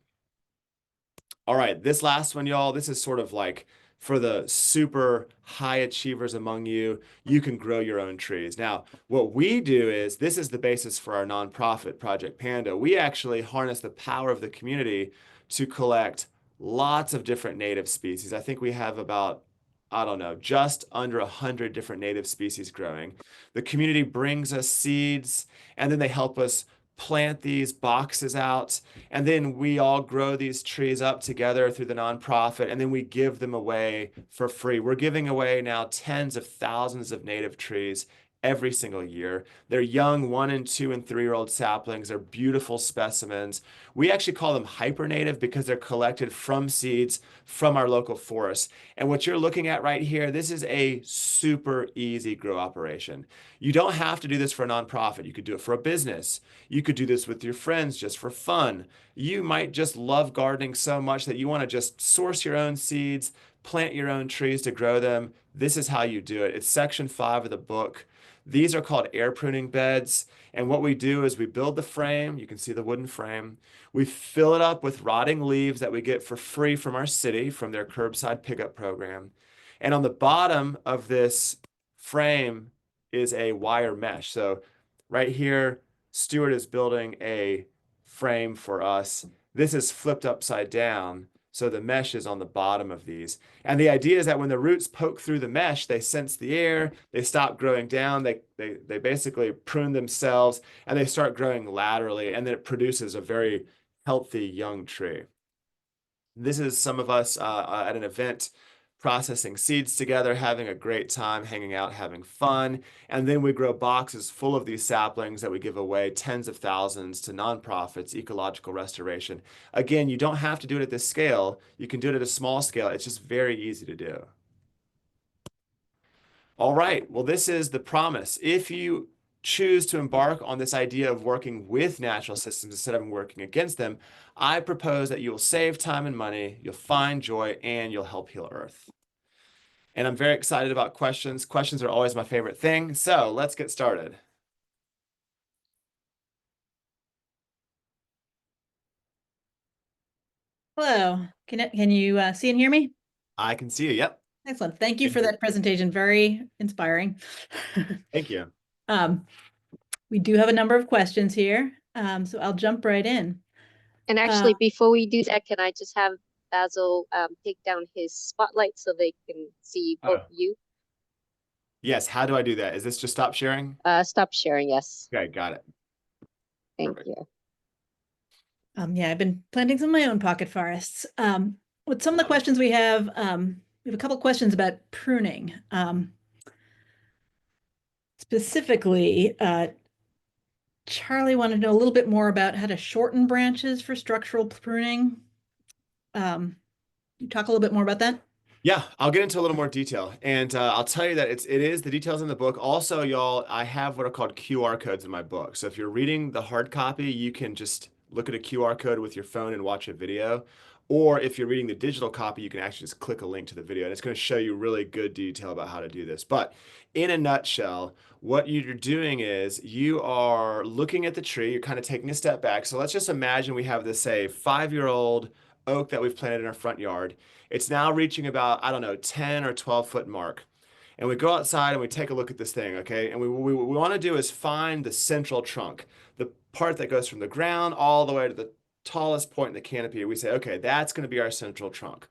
S3: All right, this last one, y'all, this is sort of like for the super high achievers among you, you can grow your own trees. Now, what we do is, this is the basis for our nonprofit, Project Pando. We actually harness the power of the community to collect lots of different native species. I think we have about, I don't know, just under 100 different native species growing. The community brings us seeds, and then they help us plant these boxes out, and then we all grow these trees up together through the nonprofit, and then we give them away for free. We're giving away now tens of thousands of native trees every single year. They're young 1 and 2 and 3-year-old saplings. They're beautiful specimens. We actually call them hypernative because they're collected from seeds from our local forests. And what you're looking at right here, this is a super easy grow operation. You don't have to do this for a nonprofit. You could do it for a business. You could do this with your friends just for fun. You might just love gardening so much that you want to just source your own seeds, plant your own trees to grow them. This is how you do it. It's section 5 of the book. These are called air pruning beds. And what we do is we build the frame. You can see the wooden frame. We fill it up with rotting leaves that we get for free from our city, from their curbside pickup program. And on the bottom of this frame is a wire mesh. So right here, Stuart is building a frame for us. This is flipped upside down, so the mesh is on the bottom of these. And the idea is that when the roots poke through the mesh, they sense the air, they stop growing down, they basically prune themselves, and they start growing laterally, and then it produces a very healthy young tree. This is some of us at an event processing seeds together, having a great time, hanging out, having fun. And then we grow boxes full of these saplings that we give away, tens of thousands, to nonprofits, ecological restoration. Again, you don't have to do it at this scale. You can do it at a small scale. It's just very easy to do. All right, well, this is the promise. If you choose to embark on this idea of working with natural systems instead of working against them, I propose that you will save time and money, you'll find joy, and you'll help heal Earth. And I'm very excited about questions. Questions are always my favorite thing. So let's get started.
S4: Hello, can you see and hear me?
S3: I can see you. Yep.
S4: Excellent. Thank you
S3: Thank
S4: for
S3: you.
S4: that presentation. Very inspiring.
S3: Thank you.
S4: We do have a number of questions here, so I'll jump right in.
S1: And actually, before we do that, can I just have Basil take down his spotlight so they can see both
S3: Oh.
S1: you?
S3: Yes. How do I do that? Is this just stop sharing?
S1: Stop sharing, yes.
S3: Okay, got it.
S1: Thank
S3: Perfect.
S1: you.
S4: Yeah, I've been planting some of my own pocket forests. With some of the questions we have a couple questions about pruning. Specifically, Charlie wanted to know a little bit more about how to shorten branches for structural pruning. You talk a little bit more about that?
S3: Yeah, I'll get into a little more detail, and I'll tell you that it is the details in the book. Also, y'all, I have what are called QR codes in my book. So if you're reading the hard copy, you can just look at a QR code with your phone and watch a video. Or if you're reading the digital copy, you can actually just click a link to the video, and it's going to show you really good detail about how to do this. But in a nutshell, what you're doing is you are looking at the tree, you're kind of taking a step back. So let's just imagine we have this, say, 5-year-old oak that we've planted in our front yard. It's now reaching about, I don't know, 10 or 12-foot mark. And we go outside and we take a look at this thing, okay? And what we want to do is find the central trunk, the part that goes from the ground all the way to the tallest point in the canopy. We say, okay, that's going to be our central trunk.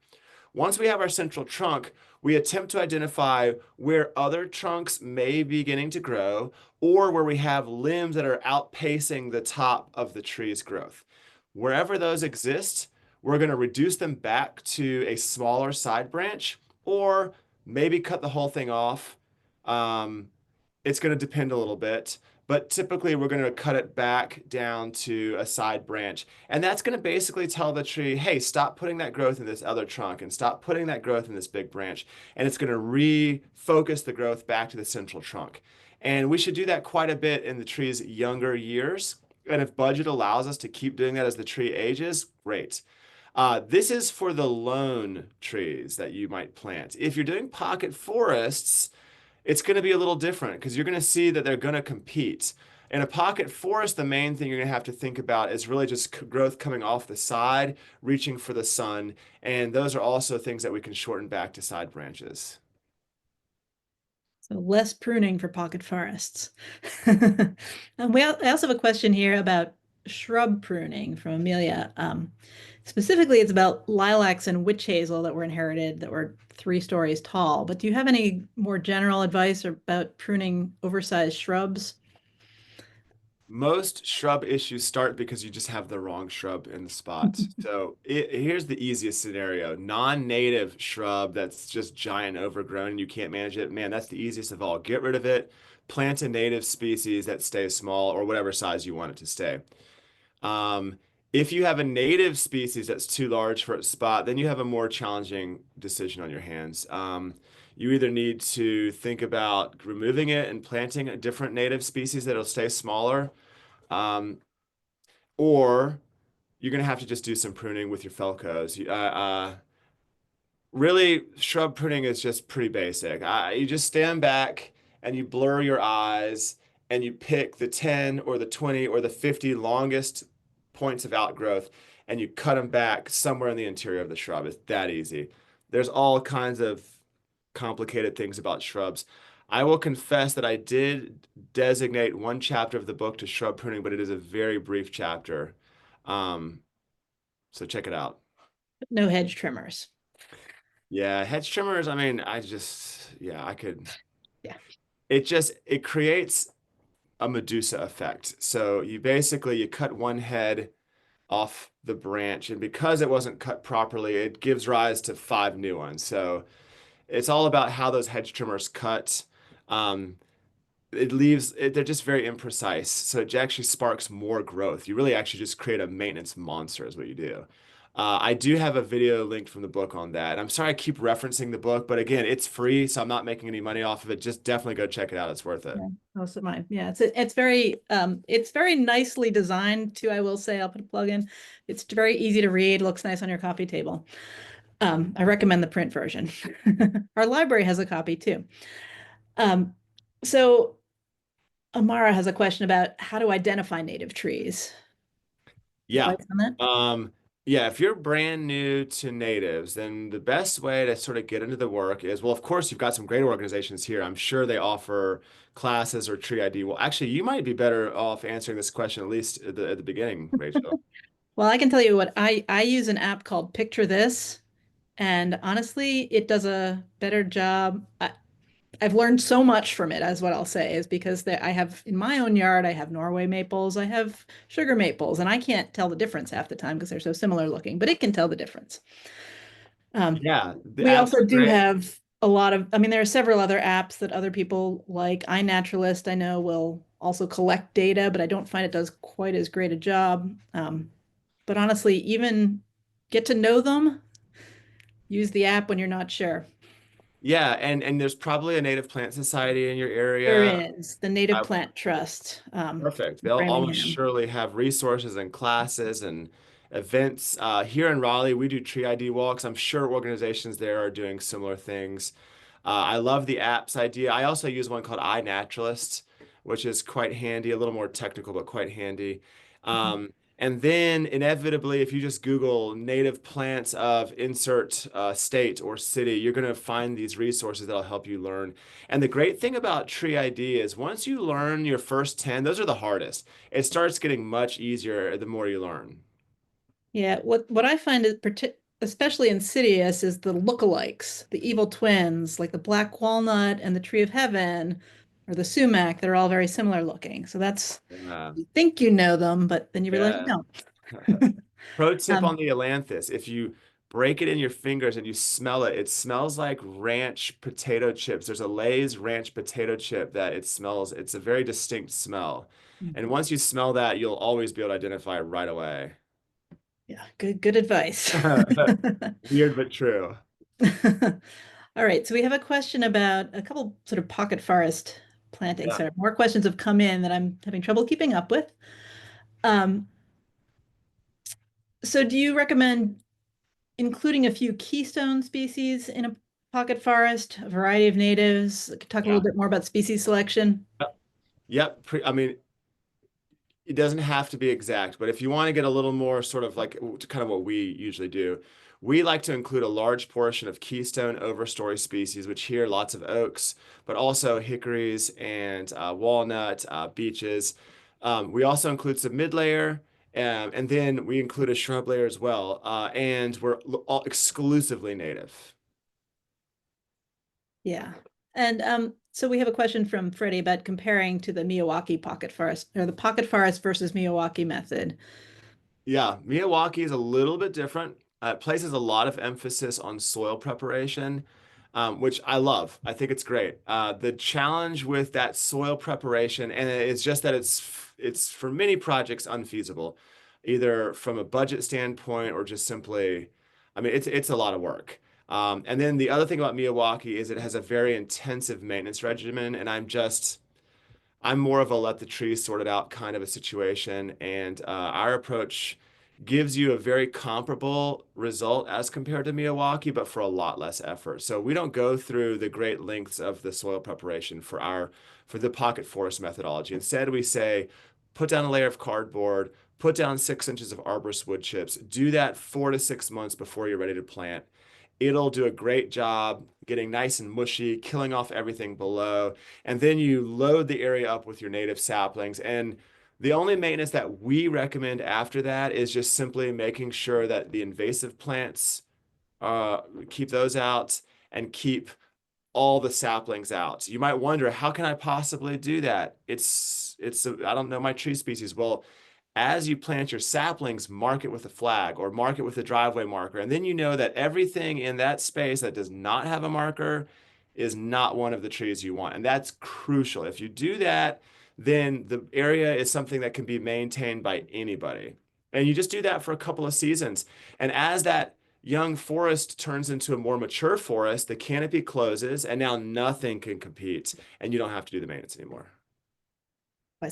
S3: Once we have our central trunk, we attempt to identify where other trunks may be beginning to grow or where we have limbs that are outpacing the top of the tree's growth. Wherever those exist, we're going to reduce them back to a smaller side branch or maybe cut the whole thing off. It's going to depend a little bit, but typically we're going to cut it back down to a side branch. And that's going to basically tell the tree, hey, stop putting that growth in this other trunk and stop putting that growth in this big branch. And it's going to refocus the growth back to the central trunk. And we should do that quite a bit in the tree's younger years. And if budget allows us to keep doing that as the tree ages, great. This is for the lone trees that you might plant. If you're doing pocket forests, it's going to be a little different because you're going to see that they're going to compete. In a pocket forest, the main thing you're going to have to think about is really just growth coming off the side, reaching for the sun. And those are also things that we can shorten back to side branches.
S4: So less pruning for pocket forests. I also have a question here about shrub pruning from Amelia. Specifically, it's about lilacs and witch hazel that were inherited that were 3 stories tall. But do you have any more general advice about pruning oversized shrubs?
S3: Most shrub issues start because you just have the wrong shrub in the spot. So here's the easiest scenario. Non-native shrub that's just giant overgrown and you can't manage it. Man, that's the easiest of all. Get rid of it. Plant a native species that stays small or whatever size you want it to stay. If you have a native species that's too large for its spot, then you have a more challenging decision on your hands. You either need to think about removing it and planting a different native species that'll stay smaller, or you're going to have to just do some pruning with your Felcos. Really, shrub pruning is just pretty basic. You just stand back and you blur your eyes and you pick the 10 or the 20 or the 50 longest points of outgrowth and you cut them back somewhere in the interior of the shrub. It's that easy. There's all kinds of complicated things about shrubs. I will confess that I did designate one chapter of the book to shrub pruning, but it is a very brief chapter. So check it out.
S4: No hedge trimmers.
S3: Yeah, hedge trimmers, I mean, yeah, I could.
S4: Yeah.
S3: It creates a Medusa effect. So you cut one head off the branch, and because it wasn't cut properly, it gives rise to 5 new ones. So it's all about how those hedge trimmers cut. Um, they're just very imprecise. So it actually sparks more growth. You really actually just create a maintenance monster is what you do. I do have a video linked from the book on that. I'm sorry I keep referencing the book, but again, it's free, so I'm not making any money off of it. Just definitely go check it out. It's worth it.
S4: Yeah, most of mine. Yeah, it's very nicely designed too. I will say, I'll put a plug in. It's very easy to read, looks nice on your coffee table. I recommend the print version. Our library has a copy too. So Amara has a question about how to identify native trees.
S3: Yeah.
S4: Advice on that?
S3: Yeah, if you're brand new to natives, then the best way to sort of get into the work is, well, of course, you've got some great organizations here. I'm sure they offer classes or tree ID. Well, actually, you might be better off answering this question, at least at the beginning, Rachel.
S4: Well, I can tell you what, I use an app called Picture This, and honestly, it does a better job. I've learned so much from it, as what I'll say, is because I have in my own yard, I have Norway maples, I have sugar maples, and I can't tell the difference half the time because they're so similar looking, but it can tell the difference.
S3: Yeah, the
S4: We
S3: apps
S4: also
S3: are
S4: do
S3: great.
S4: have a lot of, I mean, there are several other apps that other people like. iNaturalist, I know, will also collect data, but I don't find it does quite as great a job. But honestly, even get to know them, use the app when you're not sure.
S3: Yeah, and there's probably a native plant society in your
S4: There
S3: area.
S4: is the Native
S3: I
S4: Plant Trust,
S3: Perfect.
S4: in
S3: They'll almost
S4: Framingham.
S3: surely have resources and classes and events. Here in Raleigh, we do tree ID walks. I'm sure organizations there are doing similar things. I love the apps idea. I also use one called iNaturalist, which is quite handy, a little more technical, but quite handy. And then inevitably, if you just Google native plants of insert state or city, you're going to find these resources that'll help you learn. And the great thing about Tree ID is once you learn your first 10, those are the hardest. It starts getting much easier the more you learn.
S4: Yeah, what I find is especially insidious is the lookalikes, the evil twins, like the black walnut and the tree of heaven, or the sumac. They're all very similar looking. So that's,
S3: Yeah.
S4: you think you know them, but then you realize you
S3: Yeah.
S4: don't.
S3: Pro tip on
S4: Um,
S3: the ailanthus, if you break it in your fingers and you smell it, it smells like ranch potato chips. There's a Lay's ranch potato chip that it smells, it's a very distinct smell. And once you smell that, you'll always be able to identify it right away.
S4: yeah, good advice.
S3: Weird but true.
S4: All right, so we have a question about a couple sort of pocket forest plantings.
S3: Yeah.
S4: So more questions have come in that I'm having trouble keeping up with. Um, so do you recommend including a few keystone species in a pocket forest, a variety of natives? Talk a little
S3: Yeah.
S4: bit more about species selection.
S3: Yep. I mean, it doesn't have to be exact, but if you want to get a little more sort of like kind of what we usually do, we like to include a large portion of keystone overstory species, which here lots of oaks, but also hickories and walnut, beeches. We also include some mid layer, and then we include a shrub layer as well, and we're all exclusively native.
S4: Yeah. And so we have a question from Freddie about comparing to the Miyawaki pocket forest, or the pocket forest versus Miyawaki method.
S3: Yeah, Miyawaki is a little bit different. It places a lot of emphasis on soil preparation, which I love. I think it's great. The challenge with that soil preparation, and it's just that it's for many projects unfeasible, either from a budget standpoint or just simply, I mean, it's a lot of work. And then the other thing about Miyawaki is it has a very intensive maintenance regimen, and I'm more of a let the trees sort it out kind of a situation. And our approach gives you a very comparable result as compared to Miyawaki, but for a lot less effort. So we don't go through the great lengths of the soil preparation for the pocket forest methodology. Instead, we say, put down a layer of cardboard, put down 6 inches of arborist wood chips, do that 4 to 6 months before you're ready to plant. It'll do a great job getting nice and mushy, killing off everything below. And then you load the area up with your native saplings. And the only maintenance that we recommend after that is just simply making sure that the invasive plants, keep those out and keep all the saplings out. You might wonder, how can I possibly do that? I don't know my tree species. Well, as you plant your saplings, mark it with a flag or mark it with a driveway marker. And then you know that everything in that space that does not have a marker is not one of the trees you want. And that's crucial. If you do that, then the area is something that can be maintained by anybody. And you just do that for a couple of seasons. And as that young forest turns into a more mature forest, the canopy closes, and now nothing can compete, and you don't have to do the maintenance anymore.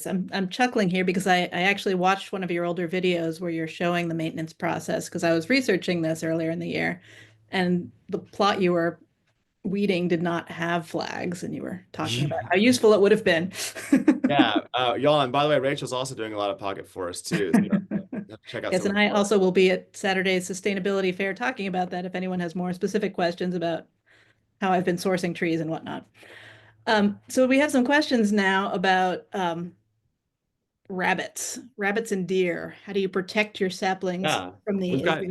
S4: I'm chuckling here because I actually watched one of your older videos where you're showing the maintenance process, because I was researching this earlier in the year, and the plot you were weeding did not have flags, and you were talking about how useful it would have been.
S3: Yeah, y'all, and by the way, Rachel's also doing a lot of pocket forest too. So you have to check out
S4: Yes,
S3: some
S4: and
S3: of
S4: I
S3: her
S4: also will be at Saturday's Sustainability Fair talking about that if anyone has more specific questions about how I've been sourcing trees and whatnot. So we have some questions now about rabbits and deer. How do you protect your saplings
S3: Yeah,
S4: from
S3: we've
S4: these?
S3: got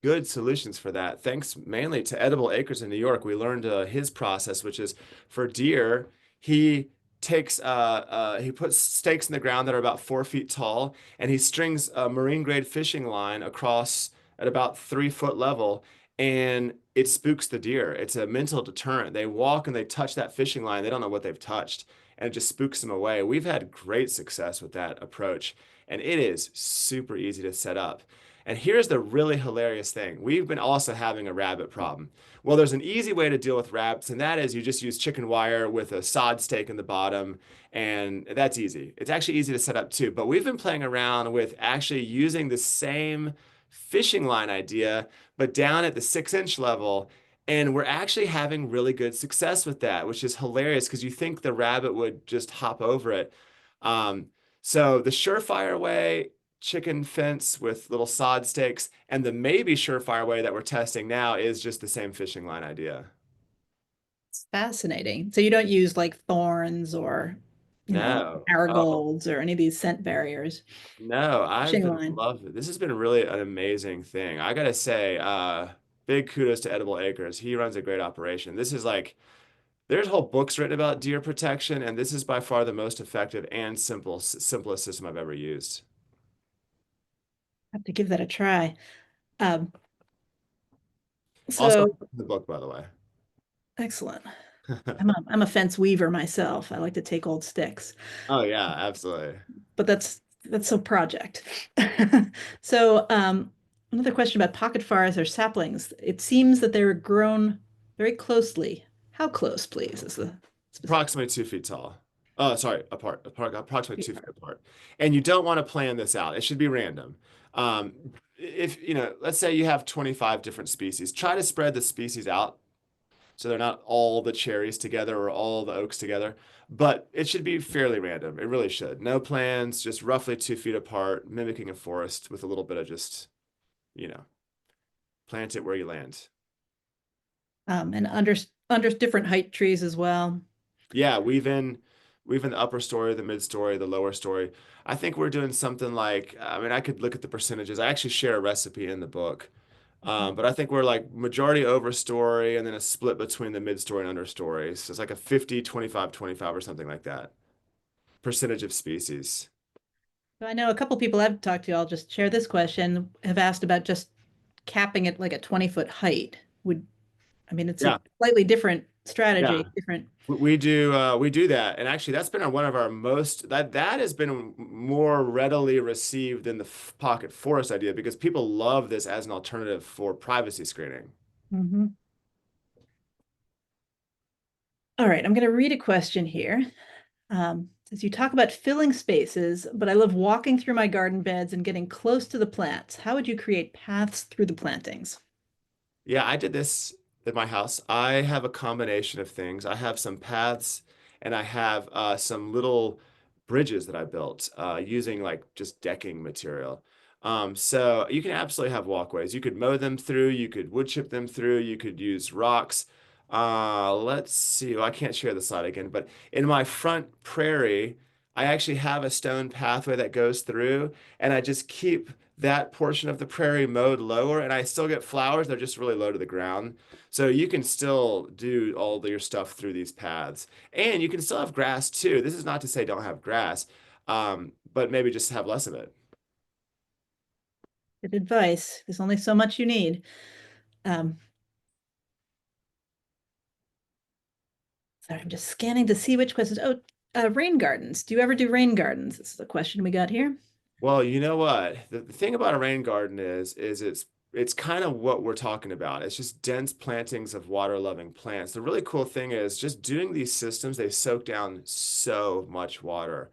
S3: good solutions for that. Thanks mainly to Edible Acres in New York. We learned his process, which is for deer, he he puts stakes in the ground that are about 4 feet tall, and he strings a marine grade fishing line across at about 3 foot level, and it spooks the deer. It's a mental deterrent. They walk and they touch that fishing line. They don't know what they've touched, and it just spooks them away. We've had great success with that approach, and it is super easy to set up. And here's the really hilarious thing. We've been also having a rabbit problem. Well, there's an easy way to deal with rabbits, and that is you just use chicken wire with a sod stake in the bottom, and that's easy. It's actually easy to set up too. But we've been playing around with actually using the same fishing line idea, but down at the 6 inch level. And we're actually having really good success with that, which is hilarious because you think the rabbit would just hop over it. Um, so the surefire way, chicken fence with little sod stakes, and the maybe surefire way that we're testing now is just the same fishing line idea.
S4: It's fascinating. So you don't use like thorns or,
S3: No, oh,
S4: marigolds or any of these scent barriers.
S3: no, I've
S4: Fishing
S3: been
S4: line.
S3: loving it. This has been really an amazing thing. I gotta say, big kudos to Edible Acres. He runs a great operation. This is like, there's whole books written about deer protection, and this is by far the most effective and simplest system I've ever used.
S4: I have to give that a try. Um,
S3: Also,
S4: so
S3: the book, by the way.
S4: excellent. I'm a fence weaver myself. I like to take old sticks,
S3: Oh yeah, absolutely.
S4: but that's a project. So another question about pocket forests or saplings. It seems that they're grown very closely. How close, please, is the specific
S3: Approximately 2 feet tall. Oh, sorry, approximately 2 feet apart. And you don't want to plan this out. It should be random. Um, if, let's say you have 25 different species, try to spread the species out so they're not all the cherries together or all the oaks together, but it should be fairly random. It really should. No plans, just roughly 2 feet apart, mimicking a forest with a little bit of just, you know, plant it where you land.
S4: and under different height trees as well.
S3: Yeah, we've in the upper story, the mid story, the lower story. I think we're doing something like, I mean, I could look at the percentages. I actually share a recipe in the book. But I think we're like majority overstory and then a split between the mid story and understory. So it's like a 50, 25, 25 or something like that. Percentage of species.
S4: So I know a couple people I've talked to, I'll just share this question, have asked about just capping it like a 20-foot height. It's a
S3: Yeah.
S4: slightly different
S3: Yeah.
S4: strategy, different.
S3: We do that, and actually that's been one of our most that has been more readily received than the pocket forest idea because people love this as an alternative for privacy screening.
S4: Mhm. All right, I'm going to read a question here. Says you talk about filling spaces, but I love walking through my garden beds and getting close to the plants. How would you create paths through the plantings?
S3: Yeah, I did this at my house. I have a combination of things. I have some paths and I have some little bridges that I built using like just decking material. So you can absolutely have walkways. You could mow them through, you could wood chip them through, you could use rocks. Let's see. Well, I can't share the slide again, but in my front prairie, I actually have a stone pathway that goes through, and I just keep that portion of the prairie mowed lower, and I still get flowers. They're just really low to the ground. So you can still do all your stuff through these paths. And you can still have grass too. This is not to say don't have grass, but maybe just have less of it.
S4: Good advice. There's only so much you need. Um, Sorry, I'm just scanning to see which questions. Oh, rain gardens. Do you ever do rain gardens? This is a question we got here.
S3: Well, you know what? The thing about a rain garden is it's kind of what we're talking about. It's just dense plantings of water-loving plants. The really cool thing is just doing these systems, they soak down so much water.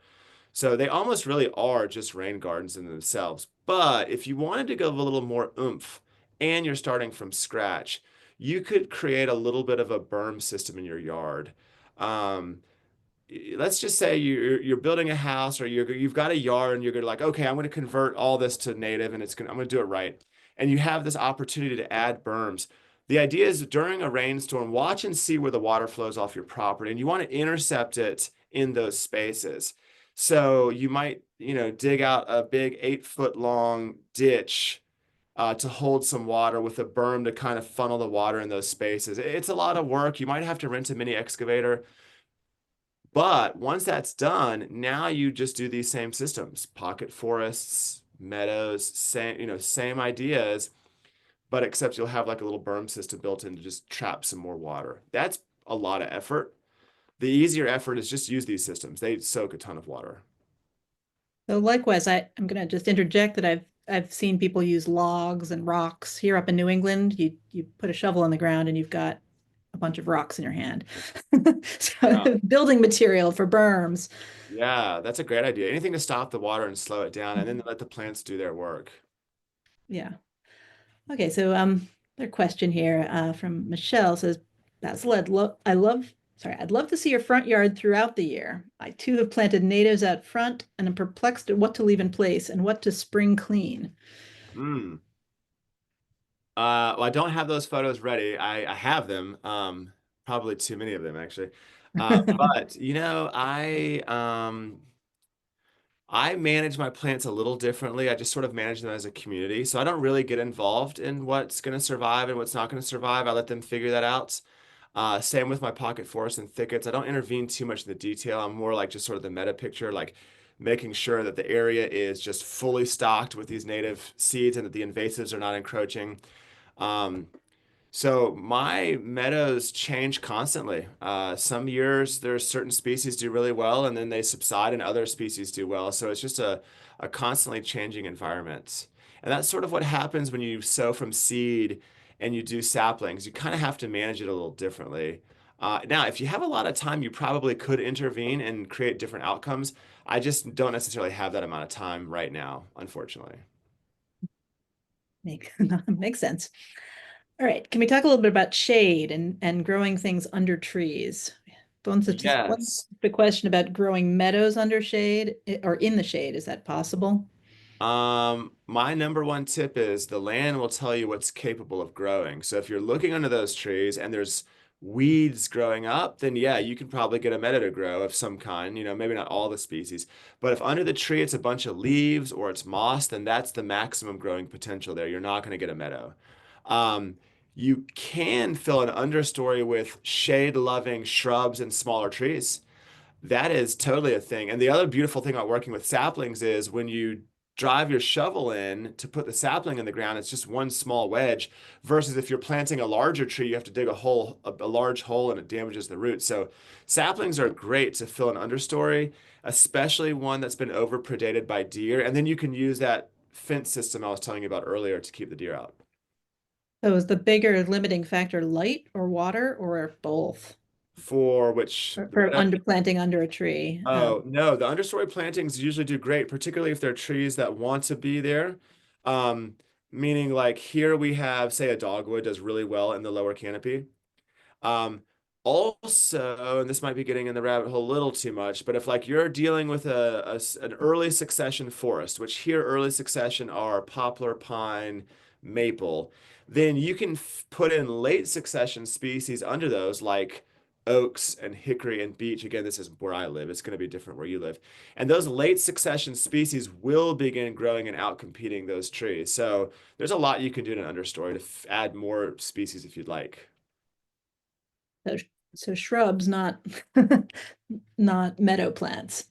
S3: So they almost really are just rain gardens in themselves. But if you wanted to go a little more oomph and you're starting from scratch, you could create a little bit of a berm system in your yard. Um, let's just say you're building a house or you've got a yard and you're gonna like, okay, I'm gonna convert all this to native and I'm gonna do it right. And you have this opportunity to add berms. The idea is during a rainstorm, watch and see where the water flows off your property, and you want to intercept it in those spaces. So you might, dig out a big 8 foot long ditch to hold some water with a berm to kind of funnel the water in those spaces. It's a lot of work. You might have to rent a mini excavator. But once that's done, now you just do these same systems, pocket forests, meadows, same ideas, but except you'll have like a little berm system built in to just trap some more water. That's a lot of effort. The easier effort is just use these systems. They soak a ton of water.
S4: So likewise, I'm going to just interject that I've seen people use logs and rocks here up in New England. You put a shovel in the ground and you've got a bunch of rocks in your hand.
S3: Yeah.
S4: So building material for berms.
S3: Yeah, that's a great idea. Anything to stop the water and slow it down, and then let the plants do their work.
S4: Yeah. Okay, so their question here from Michelle says, Basil, I'd love to see your front yard throughout the year. I too have planted natives out front and am perplexed at what to leave in place and what to spring clean.
S3: Mm. Well, I don't have those photos ready. I have them, probably too many of them actually. But I manage my plants a little differently. I just sort of manage them as a community. So I don't really get involved in what's going to survive and what's not going to survive. I let them figure that out. Same with my pocket forests and thickets. I don't intervene too much in the detail. I'm more like just sort of the meta picture, like making sure that the area is just fully stocked with these native seeds and that the invasives are not encroaching. Um, so my meadows change constantly. Some years there's certain species do really well and then they subside and other species do well. So it's just a constantly changing environment. And that's sort of what happens when you sow from seed and you do saplings. You kind of have to manage it a little differently. Now, if you have a lot of time, you probably could intervene and create different outcomes. I just don't necessarily have that amount of time right now, unfortunately.
S4: Makes sense. All right, can we talk a little bit about shade and growing things under trees? One
S3: Yes.
S4: the question about growing meadows under shade or in the shade, is that possible?
S3: My number one tip is the land will tell you what's capable of growing. So if you're looking under those trees and there's weeds growing up, then yeah, you can probably get a meadow to grow of some kind, maybe not all the species. But if under the tree it's a bunch of leaves or it's moss, then that's the maximum growing potential there. You're not going to get a meadow. Um, you can fill an understory with shade-loving shrubs and smaller trees. That is totally a thing. And the other beautiful thing about working with saplings is when you drive your shovel in to put the sapling in the ground, it's just one small wedge versus if you're planting a larger tree, you have to dig a large hole and it damages the roots. So saplings are great to fill an understory, especially one that's been overpredated by deer. And then you can use that fence system I was telling you about earlier to keep the deer out.
S4: So is the bigger limiting factor light or water or both?
S3: For which
S4: For planting under a tree.
S3: Oh, no, the understory plantings usually do great, particularly if they're trees that want to be there. Um, Meaning like here we have, say, a dogwood does really well in the lower canopy. Um, Also, and this might be getting in the rabbit hole a little too much, but if like you're dealing with an early succession forest, which here early succession are poplar, pine, maple, then you can put in late succession species under those like oaks and hickory and beech. Again, this is where I live. It's going to be different where you live. And those late succession species will begin growing and outcompeting those trees. So there's a lot you can do in an understory to add more species if you'd like.
S4: So shrubs, not not meadow plants.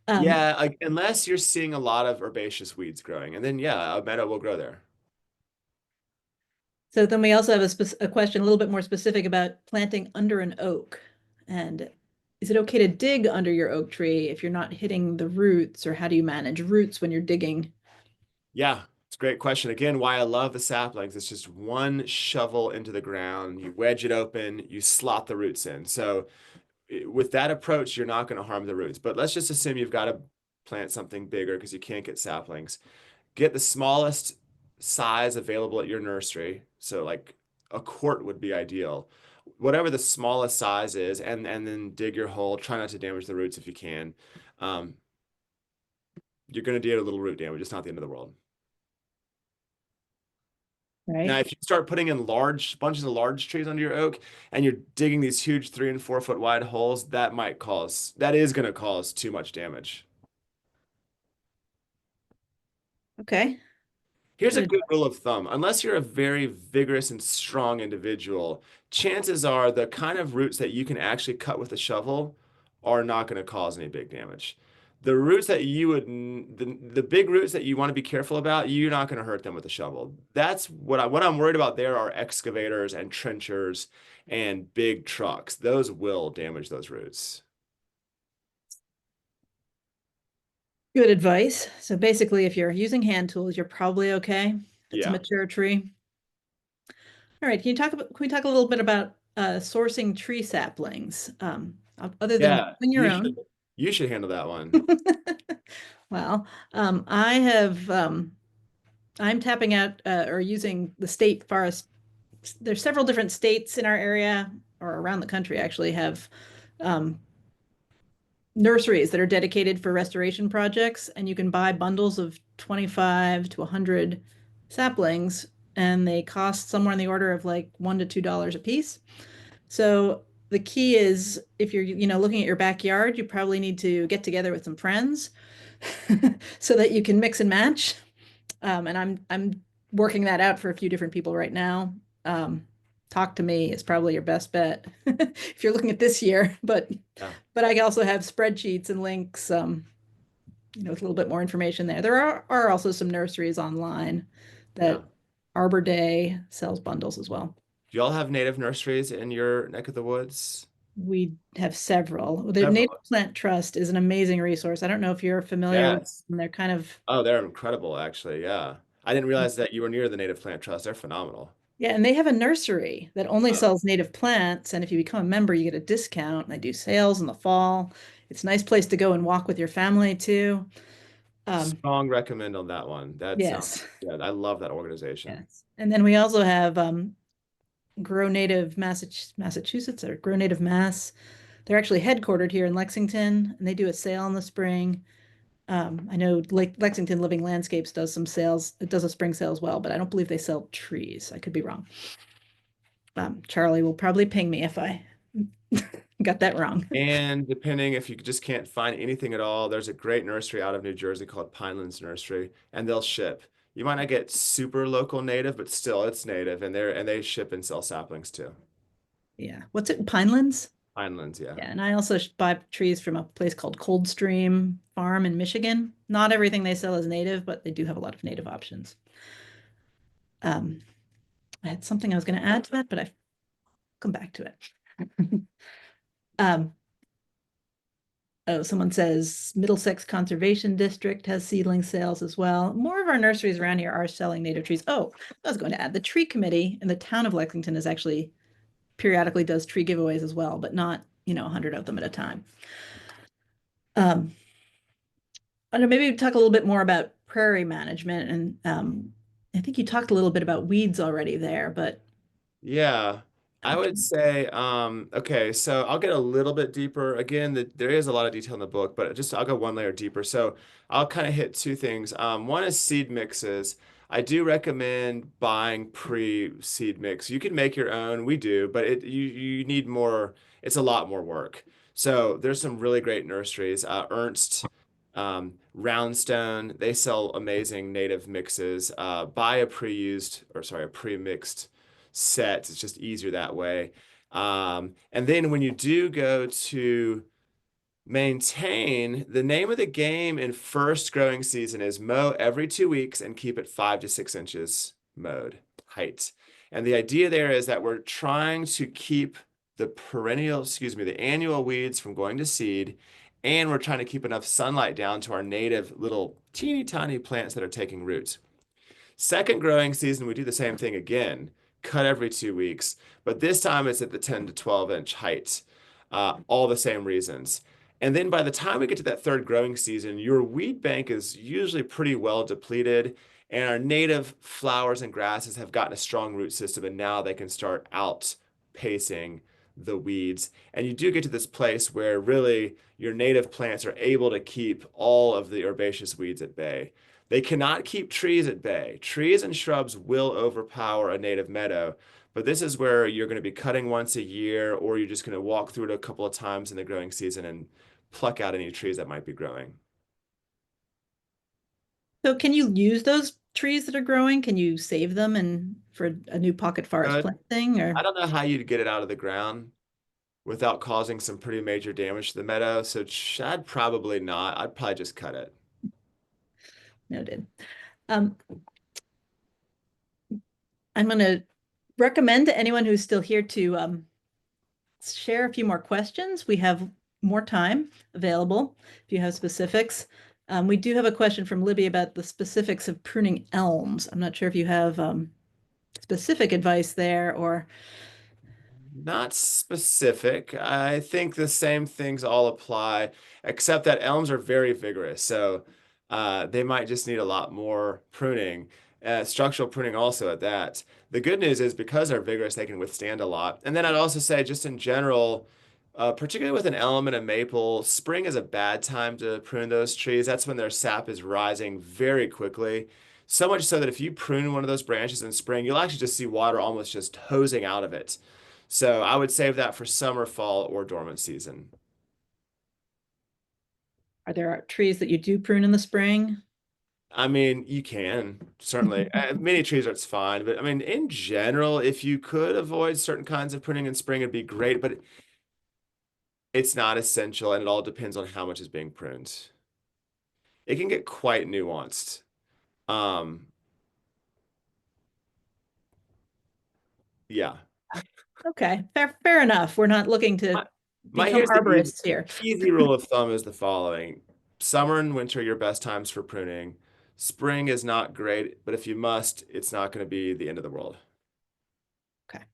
S3: Yeah, like, unless you're seeing a lot of herbaceous weeds growing, and then yeah, a meadow will grow there.
S4: So then we also have a question a little bit more specific about planting under an oak. And is it okay to dig under your oak tree if you're not hitting the roots, or how do you manage roots when you're digging?
S3: Yeah, it's a great question. Again, why I love the saplings. It's just one shovel into the ground, you wedge it open, you slot the roots in. So with that approach, you're not going to harm the roots. But let's just assume you've got to plant something bigger because you can't get saplings. Get the smallest size available at your nursery. So like a quart would be ideal. Whatever the smallest size is, and then dig your hole. Try not to damage the roots if you can. Um, you're going to deal a little root damage. It's not the end of the world.
S4: Right.
S3: Now, if you start putting in large bunches of large trees under your oak and you're digging these huge 3 and 4 foot wide holes, that is going to cause too much damage.
S4: Okay.
S3: Here's a good rule of thumb. Unless you're a very vigorous and strong individual, chances are the kind of roots that you can actually cut with a shovel are not going to cause any big damage. The roots that the big roots that you want to be careful about, you're not going to hurt them with a shovel. That's what I'm worried about. There are excavators and trenchers and big trucks. Those will damage those roots.
S4: Good advice. So basically, if you're using hand tools, you're probably okay. It's a
S3: Yeah.
S4: mature tree. All right. Can we talk a little bit about sourcing tree saplings? Other than
S3: Yeah,
S4: doing your own.
S3: you should handle that one.
S4: Well, I'm tapping out or using the state forest. There's several different states in our area or around the country actually have nurseries that are dedicated for restoration projects, and you can buy bundles of 25 to 100 saplings, and they cost somewhere in the order of like $1 to $2 a piece. So the key is, if you're looking at your backyard, you probably need to get together with some friends so that you can mix and match. And I'm working that out for a few different people right now. Talk to me is probably your best bet if you're looking at this year, but I also have spreadsheets and links, with a little bit more information there. There are also some nurseries online that Arbor Day sells bundles as well.
S3: Do y'all have native nurseries in your neck of the woods?
S4: We have several. The Native Plant Trust is an amazing resource. I don't know if you're familiar with them. They're kind of...
S3: Oh, they're incredible, actually. Yeah. I didn't realize that you were near the Native Plant Trust. They're phenomenal.
S4: Yeah, and they have a nursery that only sells native plants. And if you become a member, you get a discount. And they do sales in the fall. It's a nice place to go and walk with your family, too.
S3: Strong recommend on that one.
S4: Yes.
S3: I love that organization.
S4: Yes. And then we also have Grow Native Massachusetts, or Grow Native Mass. They're actually headquartered here in Lexington, and they do a sale in the spring. I know Lexington Living Landscapes does some sales. It does a spring sale as well, but I don't believe they sell trees. I could be wrong. Charlie will probably ping me if I got that wrong.
S3: And depending if you just can't find anything at all, there's a great nursery out of New Jersey called Pinelands Nursery, and they'll ship. You might not get super local native, but still it's native, and they ship and sell saplings too.
S4: Yeah. What's it? Pinelands?
S3: Pinelands, yeah.
S4: Yeah, and I also buy trees from a place called Coldstream Farm in Michigan. Not everything they sell is native, but they do have a lot of native options. I had something I was going to add to that, but I've come back to it. Oh, someone says Middlesex Conservation District has seedling sales as well. More of our nurseries around here are selling native trees. Oh, I was going to add the tree committee in the town of Lexington is actually periodically does tree giveaways as well, but not, 100 of them at a time. I don't know, maybe talk a little bit more about prairie management. And I think you talked a little bit about weeds already there, but
S3: Yeah, I would say, okay, so I'll get a little bit deeper. Again, there is a lot of detail in the book, but just I'll go one layer deeper. So I'll kind of hit two things. One is seed mixes. I do recommend buying pre-seed mix. You can make your own, we do, but you need more, it's a lot more work. So there's some really great nurseries. Ernst, Roundstone, they sell amazing native mixes. Buy a pre-used, or sorry, a pre-mixed set. It's just easier that way. And then when you do go to maintain, the name of the game in first growing season is mow every 2 weeks and keep it 5 to 6 inches mowed height. And the idea there is that we're trying to keep the annual weeds from going to seed, and we're trying to keep enough sunlight down to our native little teeny tiny plants that are taking roots. Second growing season, we do the same thing again, cut every 2 weeks, but this time it's at the 10 to 12 inch height, all the same reasons. And then by the time we get to that third growing season, your weed bank is usually pretty well depleted, and our native flowers and grasses have gotten a strong root system, and now they can start outpacing the weeds. And you do get to this place where really your native plants are able to keep all of the herbaceous weeds at bay. They cannot keep trees at bay. Trees and shrubs will overpower a native meadow, but this is where you're going to be cutting once a year, or you're just going to walk through it a couple of times in the growing season and pluck out any trees that might be growing.
S4: so can you use those trees that are growing? Can you save them and for a new pocket forest
S3: Good.
S4: planting? Or
S3: I don't know how you'd get it out of the ground without causing some pretty major damage to the meadow, so I'd probably not. I'd probably just cut it.
S4: noted. I'm going to recommend to anyone who's still here to share a few more questions. We have more time available if you have specifics. We do have a question from Libby about the specifics of pruning elms. I'm not sure if you have specific advice there or.
S3: Not specific. I think the same things all apply, except that elms are very vigorous. So they might just need a lot more pruning, structural pruning also at that. The good news is because they're vigorous, they can withstand a lot. And then I'd also say, just in general, particularly with an elm and a maple, spring is a bad time to prune those trees. That's when their sap is rising very quickly. So much so that if you prune one of those branches in spring, you'll actually just see water almost just hosing out of it. So I would save that for summer, fall, or dormant season.
S4: Are there trees that you do prune in the spring?
S3: I mean, you can certainly. Many trees are it's fine, but I mean, in general, if you could avoid certain kinds of pruning in spring, it'd be great. But it's not essential, and it all depends on how much is being pruned. It can get quite nuanced. Yeah.
S4: Okay, fair enough. We're not looking to become
S3: Here's the
S4: arborists here.
S3: easy rule of thumb is the following. Summer and winter are your best times for pruning. Spring is not great, but if you must, it's not going to be the end of the world.
S4: Okay.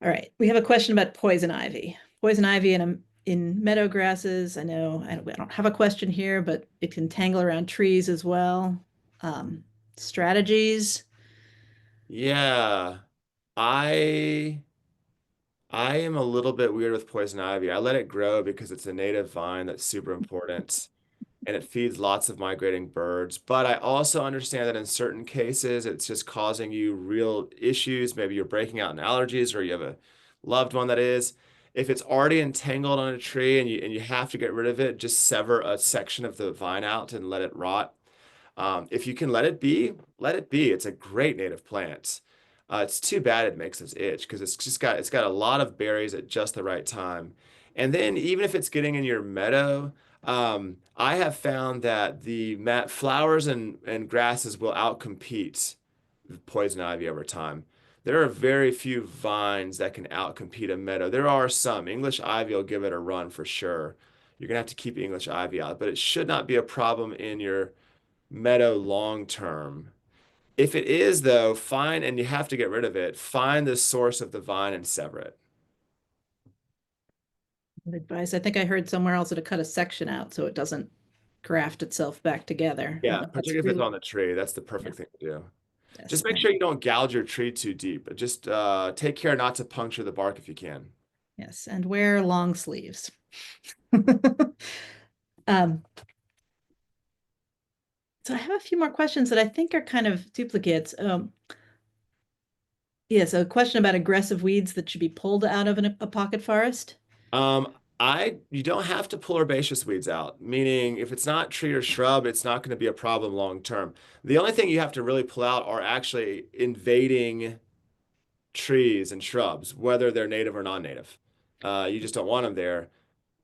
S4: All right. We have a question about poison ivy. Poison ivy in meadow grasses. I know I don't have a question here, but it can tangle around trees as well. Strategies.
S3: Yeah, I I am a little bit weird with poison ivy. I let it grow because it's a native vine that's super important and it feeds lots of migrating birds. But I also understand that in certain cases, it's just causing you real issues. Maybe you're breaking out in allergies or you have a loved one that is. If it's already entangled on a tree and you have to get rid of it, just sever a section of the vine out and let it rot. If you can let it be, let it be. It's a great native plant. It's too bad it makes us itch because it's got a lot of berries at just the right time. And then even if it's getting in your meadow, I have found that the flowers and grasses will outcompete poison ivy over time. There are very few vines that can outcompete a meadow. There are some. English ivy will give it a run for sure. You're gonna have to keep English ivy out, but it should not be a problem in your meadow long term. If it is, though, find, and you have to get rid of it, find the source of the vine and sever it.
S4: Good advice. I think I heard somewhere else to cut a section out so it doesn't graft itself back together.
S3: Yeah,
S4: That's
S3: particularly if it's
S4: really,
S3: on the tree, that's the perfect thing to do.
S4: yes,
S3: Just make sure you don't gouge your tree too deep. Just take care not to puncture the bark if you can.
S4: yes, and wear long sleeves. Um, so I have a few more questions that I think are kind of duplicates. Yes, a question about aggressive weeds that should be pulled out of a pocket forest.
S3: You don't have to pull herbaceous weeds out, meaning if it's not tree or shrub, it's not going to be a problem long term. The only thing you have to really pull out are actually invading trees and shrubs, whether they're native or non-native. You just don't want them there.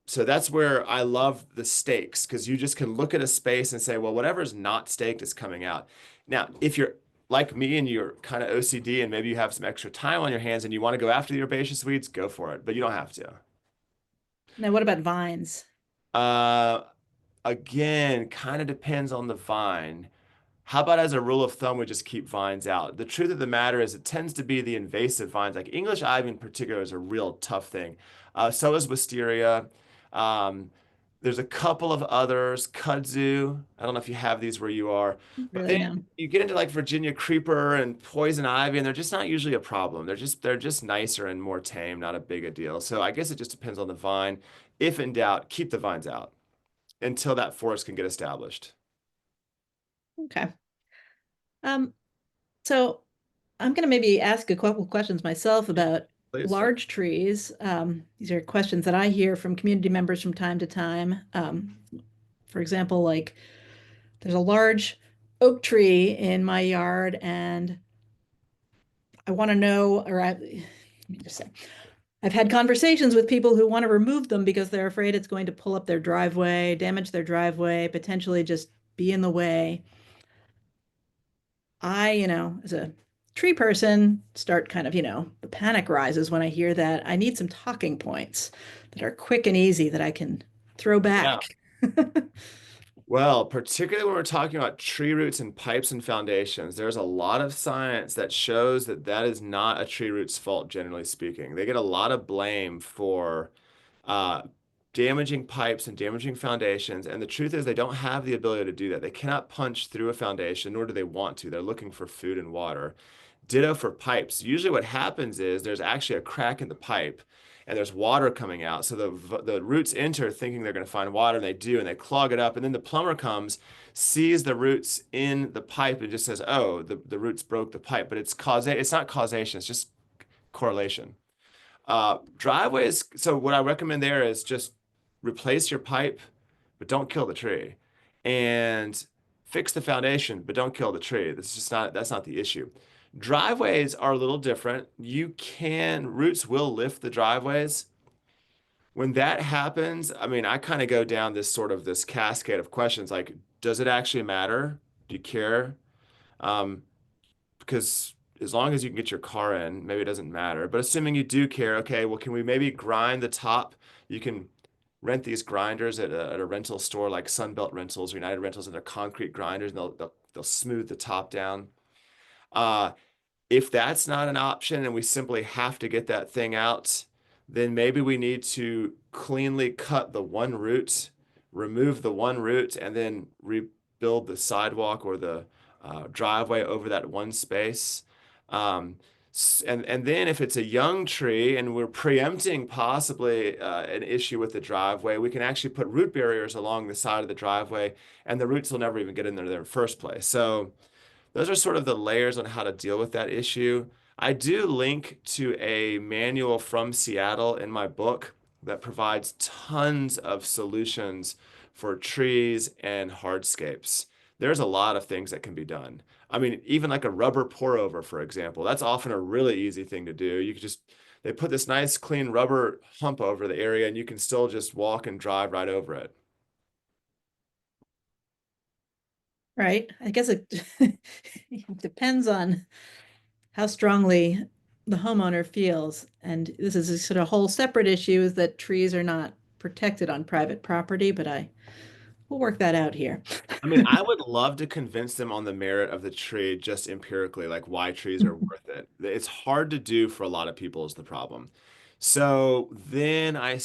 S3: So that's where I love the stakes, because you just can look at a space and say, well, whatever's not staked is coming out. Now, if you're like me and you're kind of OCD and maybe you have some extra time on your hands and you want to go after the herbaceous weeds, go for it, but you don't have to.
S4: Now, what about vines?
S3: Uh, Again, kind of depends on the vine. How about as a rule of thumb, we just keep vines out? The truth of the matter is it tends to be the invasive vines, like English ivy in particular is a real tough thing. So is wisteria. Um, there's a couple of others, kudzu. I don't know if you have these where you are, but
S4: Really,
S3: then
S4: no.
S3: you get into like Virginia creeper and poison ivy, and they're just not usually a problem. They're just nicer and more tame, not a big a deal. So I guess it just depends on the vine. If in doubt, keep the vines out until that forest can get established.
S4: Okay. Um, so I'm going to maybe ask a couple questions myself about
S3: Please.
S4: large trees. These are questions that I hear from community members from time to time. For example, like there's a large oak tree in my yard, and I want to know, let me just say, I've had conversations with people who want to remove them because they're afraid it's going to pull up their driveway, damage their driveway, potentially just be in the way. As a tree person, start kind of, the panic rises when I hear that. I need some talking points that are quick and easy that I can throw
S3: Yeah.
S4: back.
S3: Well, particularly when we're talking about tree roots and pipes and foundations, there's a lot of science that shows that that is not a tree root's fault, generally speaking. They get a lot of blame for uh, damaging pipes and damaging foundations. And the truth is, they don't have the ability to do that. They cannot punch through a foundation, nor do they want to. They're looking for food and water. Ditto for pipes. Usually, what happens is there's actually a crack in the pipe and there's water coming out. So the roots enter thinking they're going to find water, and they do, and they clog it up. And then the plumber comes, sees the roots in the pipe, and just says, "Oh, the roots broke the pipe." But it's not causation. It's just correlation. Driveways. So what I recommend there is just replace your pipe, but don't kill the tree, and fix the foundation, but don't kill the tree. That's not the issue. Driveways are a little different. Roots will lift the driveways. When that happens, I mean, I kind of go down this cascade of questions like, does it actually matter? Do you care? Um, because as long as you can get your car in, maybe it doesn't matter. But assuming you do care, okay, well, can we maybe grind the top? You can rent these grinders at a rental store like Sunbelt Rentals or United Rentals, and they're concrete grinders, and they'll smooth the top down. Uh, if that's not an option and we simply have to get that thing out, then maybe we need to cleanly cut the one root, remove the one root, and then rebuild the sidewalk or the driveway over that one space. And then if it's a young tree and we're preempting possibly an issue with the driveway, we can actually put root barriers along the side of the driveway, and the roots will never even get in there in the first place. So those are sort of the layers on how to deal with that issue. I do link to a manual from Seattle in my book that provides tons of solutions for trees and hardscapes. There's a lot of things that can be done. I mean, even like a rubber pour over, for example, that's often a really easy thing to do. They put this nice clean rubber hump over the area, and you can still just walk and drive right over it.
S4: Right. I guess it depends on how strongly the homeowner feels. And this is a sort of whole separate issue, is that trees are not protected on private property, but I we'll work that out here.
S3: I mean, I would love to convince them on the merit of the tree just empirically, like why trees are worth it. It's hard to do for a lot of people is the problem. So then I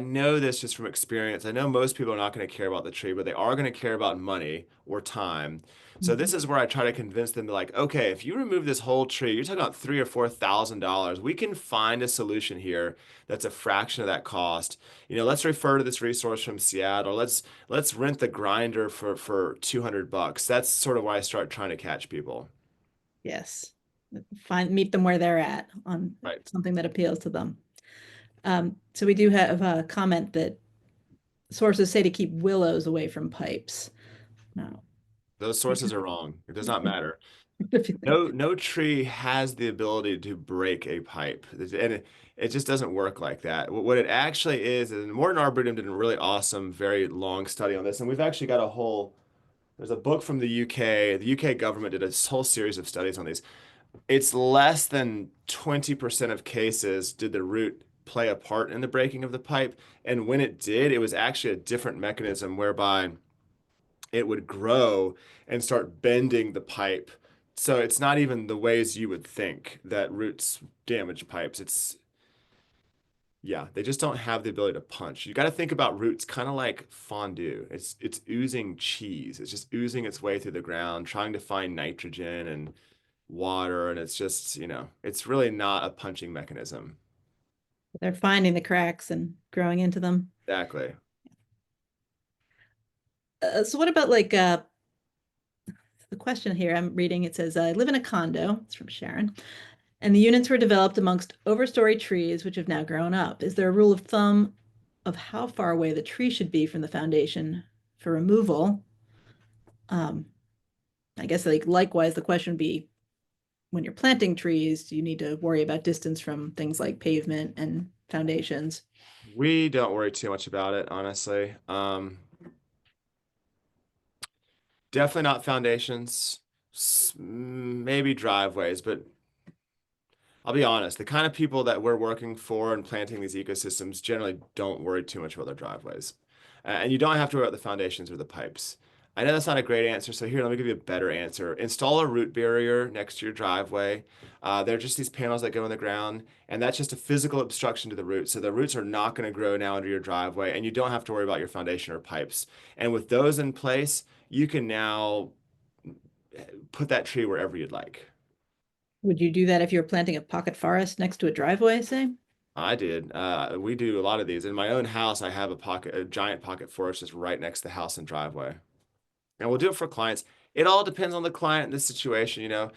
S3: know this just from experience. I know most people are not going to care about the tree, but they are going to care about money or time. So this is where I try to convince them to like, okay, if you remove this whole tree, you're talking about $3,000 or $4,000. We can find a solution here that's a fraction of that cost. Let's refer to this resource from Seattle. Let's rent the grinder for $200. That's sort of why I start trying to catch people.
S4: Yes. Meet them where they're at on
S3: Right.
S4: something that appeals to them. So we do have a comment that sources say to keep willows away from pipes. No.
S3: Those sources are wrong. It does not matter. No tree has the ability to break a pipe, and it just doesn't work like that. What it actually is, and Morton Arboretum did a really awesome, very long study on this, and we've actually got there's a book from the UK. The UK government did a whole series of studies on these. It's less than 20% of cases did the root play a part in the breaking of the pipe, and when it did, it was actually a different mechanism whereby it would grow and start bending the pipe. So it's not even the ways you would think that roots damage pipes. Yeah, they just don't have the ability to punch. You got to think about roots kind of like fondue. It's oozing cheese. It's just oozing its way through the ground, trying to find nitrogen and water, and it's just, it's really not a punching mechanism.
S4: They're finding the cracks and growing into them.
S3: Exactly.
S4: So what about the question here I'm reading, it says, I live in a condo, it's from Sharon, and the units were developed amongst overstory trees, which have now grown up. Is there a rule of thumb of how far away the tree should be from the foundation for removal? I guess likewise, the question would be, when you're planting trees, do you need to worry about distance from things like pavement and foundations?
S3: We don't worry too much about it, honestly. Definitely not foundations, maybe driveways, but I'll be honest, the kind of people that we're working for and planting these ecosystems generally don't worry too much about their driveways. And you don't have to worry about the foundations or the pipes. I know that's not a great answer, so here, let me give you a better answer. Install a root barrier next to your driveway. They're just these panels that go in the ground, and that's just a physical obstruction to the roots. So the roots are not going to grow now under your driveway, and you don't have to worry about your foundation or pipes. And with those in place, you can now put that tree wherever you'd like.
S4: Would you do that if you were planting a pocket forest next to a driveway, say?
S3: I did. We do a lot of these. In my own house, I have a giant pocket forest just right next to the house and driveway. And we'll do it for clients. It all depends on the client and the situation.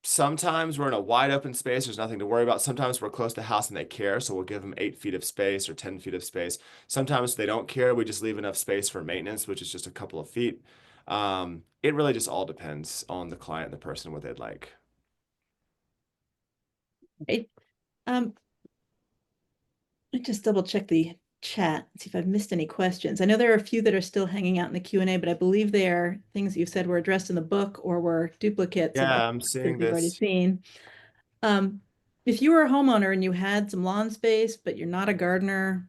S3: Sometimes we're in a wide open space. There's nothing to worry about. Sometimes we're close to the house and they care. So we'll give them 8 feet of space or 10 feet of space. Sometimes they don't care. We just leave enough space for maintenance, which is just a couple of feet. It really just all depends on the client and the person, what they'd like.
S4: Right. Let me just double check the chat, see if I've missed any questions. I know there are a few that are still hanging out in the Q&A, but I believe they are things you said were addressed in the book or were duplicates of
S3: Yeah, I'm seeing
S4: that you've already
S3: this.
S4: seen. If you were a homeowner and you had some lawn space, but you're not a gardener,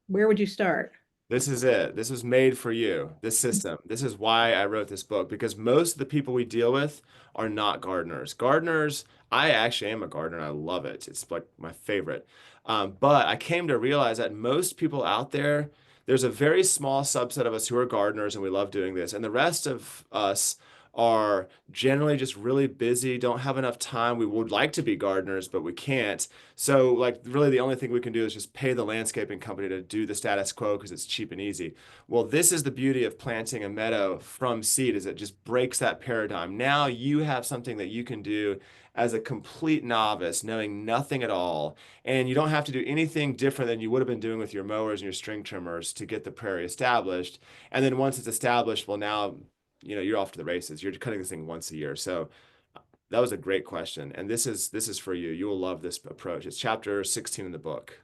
S4: where would you start?
S3: This is it. This was made for you, this system. This is why I wrote this book, because most of the people we deal with are not gardeners. Gardeners, I actually am a gardener. I love it. It's like my favorite. But I came to realize that most people out there, there's a very small subset of us who are gardeners and we love doing this. And the rest of us are generally just really busy, don't have enough time. We would like to be gardeners, but we can't. So like really the only thing we can do is just pay the landscaping company to do the status quo because it's cheap and easy. Well, this is the beauty of planting a meadow from seed, is it just breaks that paradigm. Now you have something that you can do as a complete novice, knowing nothing at all. And you don't have to do anything different than you would have been doing with your mowers and your string trimmers to get the prairie established. And then once it's established, well, now you're off to the races. You're cutting this thing once a year. So that was a great question. And this is for you. You will love this approach. It's chapter 16 in the book.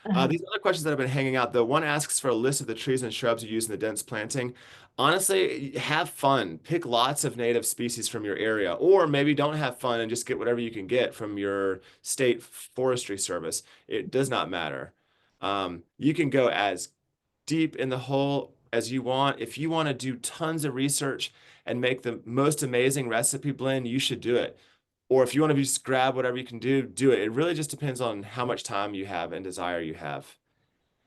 S3: These other questions that have been hanging out, the one asks for a list of the trees and shrubs you use in the dense planting. Honestly, have fun. Pick lots of native species from your area, or maybe don't have fun and just get whatever you can get from your state forestry service. It does not matter. You can go as deep in the hole as you want. If you want to do tons of research and make the most amazing recipe blend, you should do it. Or if you want to just grab whatever you can do, do it. It really just depends on how much time you have and desire you have.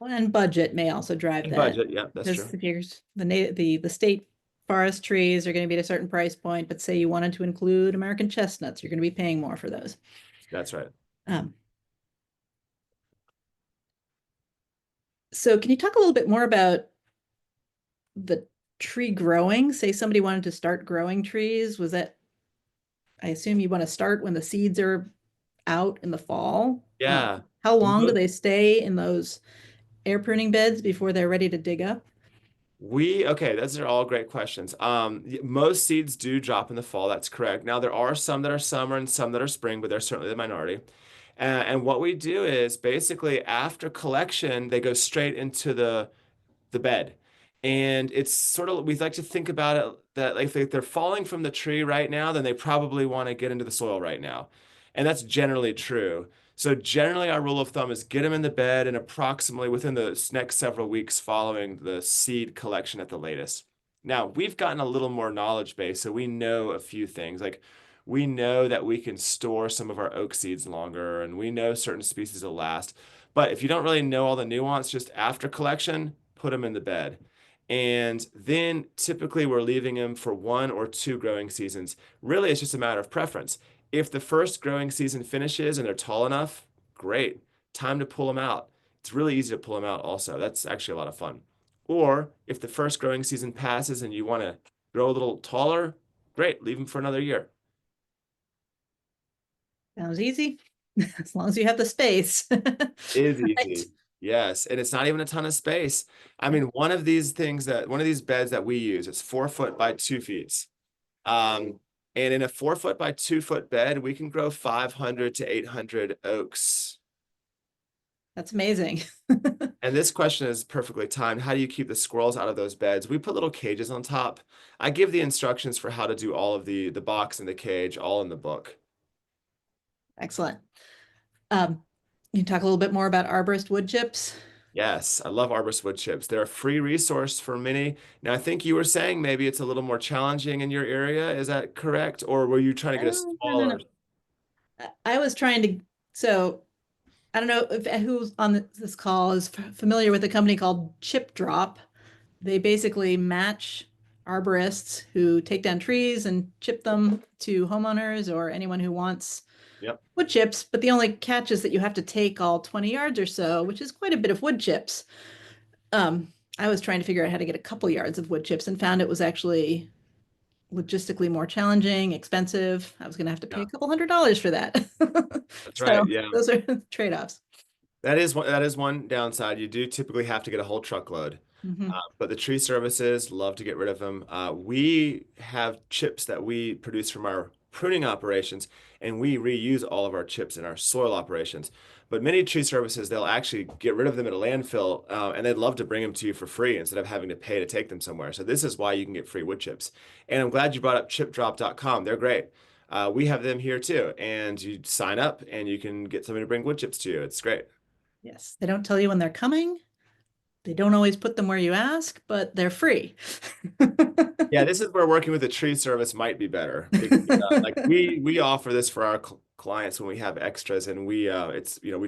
S4: And budget may also drive
S3: And
S4: that.
S3: budget, yeah, that's
S4: Because
S3: true.
S4: if you're the state forest trees are going to be at a certain price point, but say you wanted to include American chestnuts, you're going to be paying more for those.
S3: That's right.
S4: Um, so can you talk a little bit more about the tree growing? Say somebody wanted to start growing trees. Was that, I assume you want to start when the seeds are out in the fall?
S3: Yeah.
S4: How long do they stay in those air pruning beds before they're ready to dig up?
S3: Okay, those are all great questions. Most seeds do drop in the fall. That's correct. Now, there are some that are summer and some that are spring, but they're certainly the minority. And what we do is basically after collection, they go straight into the bed. And it's sort of, we like to think about it that like if they're falling from the tree right now, then they probably want to get into the soil right now. And that's generally true. So generally our rule of thumb is get them in the bed and approximately within the next several weeks following the seed collection at the latest. Now, we've gotten a little more knowledge base, so we know a few things. Like we know that we can store some of our oak seeds longer, and we know certain species will last. But if you don't really know all the nuance, just after collection, put them in the bed. And then typically we're leaving them for 1 or 2 growing seasons. Really, it's just a matter of preference. If the first growing season finishes and they're tall enough, great. Time to pull them out. It's really easy to pull them out also. That's actually a lot of fun. Or if the first growing season passes and you want to grow a little taller, great. Leave them for another year.
S4: Sounds easy, as long as you have the space.
S3: Is
S4: Right.
S3: easy. Yes, and it's not even a ton of space. I mean, one of these beds that we use, it's 4 foot by 2 feet. And in a 4 foot by 2 foot bed, we can grow 500 to 800 oaks.
S4: That's amazing.
S3: And this question is perfectly timed. How do you keep the squirrels out of those beds? We put little cages on top. I give the instructions for how to do all of the box and the cage all in the book.
S4: Excellent. You talk a little bit more about arborist wood chips?
S3: Yes, I love arborist wood chips. They're a free resource for many. Now, I think you were saying maybe it's a little more challenging in your area. Is that correct? Or were you trying to get a
S4: No.
S3: smaller?
S4: I was trying to, so I don't know if who's on this call is familiar with a company called Chip Drop. They basically match arborists who take down trees and chip them to homeowners or anyone who wants
S3: Yep.
S4: wood chips. But the only catch is that you have to take all 20 yards or so, which is quite a bit of wood chips. I was trying to figure out how to get a couple yards of wood chips and found it was actually logistically more challenging, expensive. I was going to have to pay
S3: Yeah,
S4: a couple $100s for that.
S3: that's
S4: So
S3: right. Yeah.
S4: those are trade-offs.
S3: That is one downside. You do typically have to get a whole truckload.
S4: Mhm.
S3: But the tree services love to get rid of them. We have chips that we produce from our pruning operations, and we reuse all of our chips in our soil operations. But many tree services, they'll actually get rid of them at a landfill, and they'd love to bring them to you for free instead of having to pay to take them somewhere. So this is why you can get free wood chips. And I'm glad you brought up chipdrop.com. They're great. We have them here too, and you sign up and you can get somebody to bring wood chips to you. It's great.
S4: Yes, they don't tell you when they're coming. They don't always put them where you ask, but they're free.
S3: Yeah, this is where working with a tree service might be better because like we offer this for our clients when we have extras, and we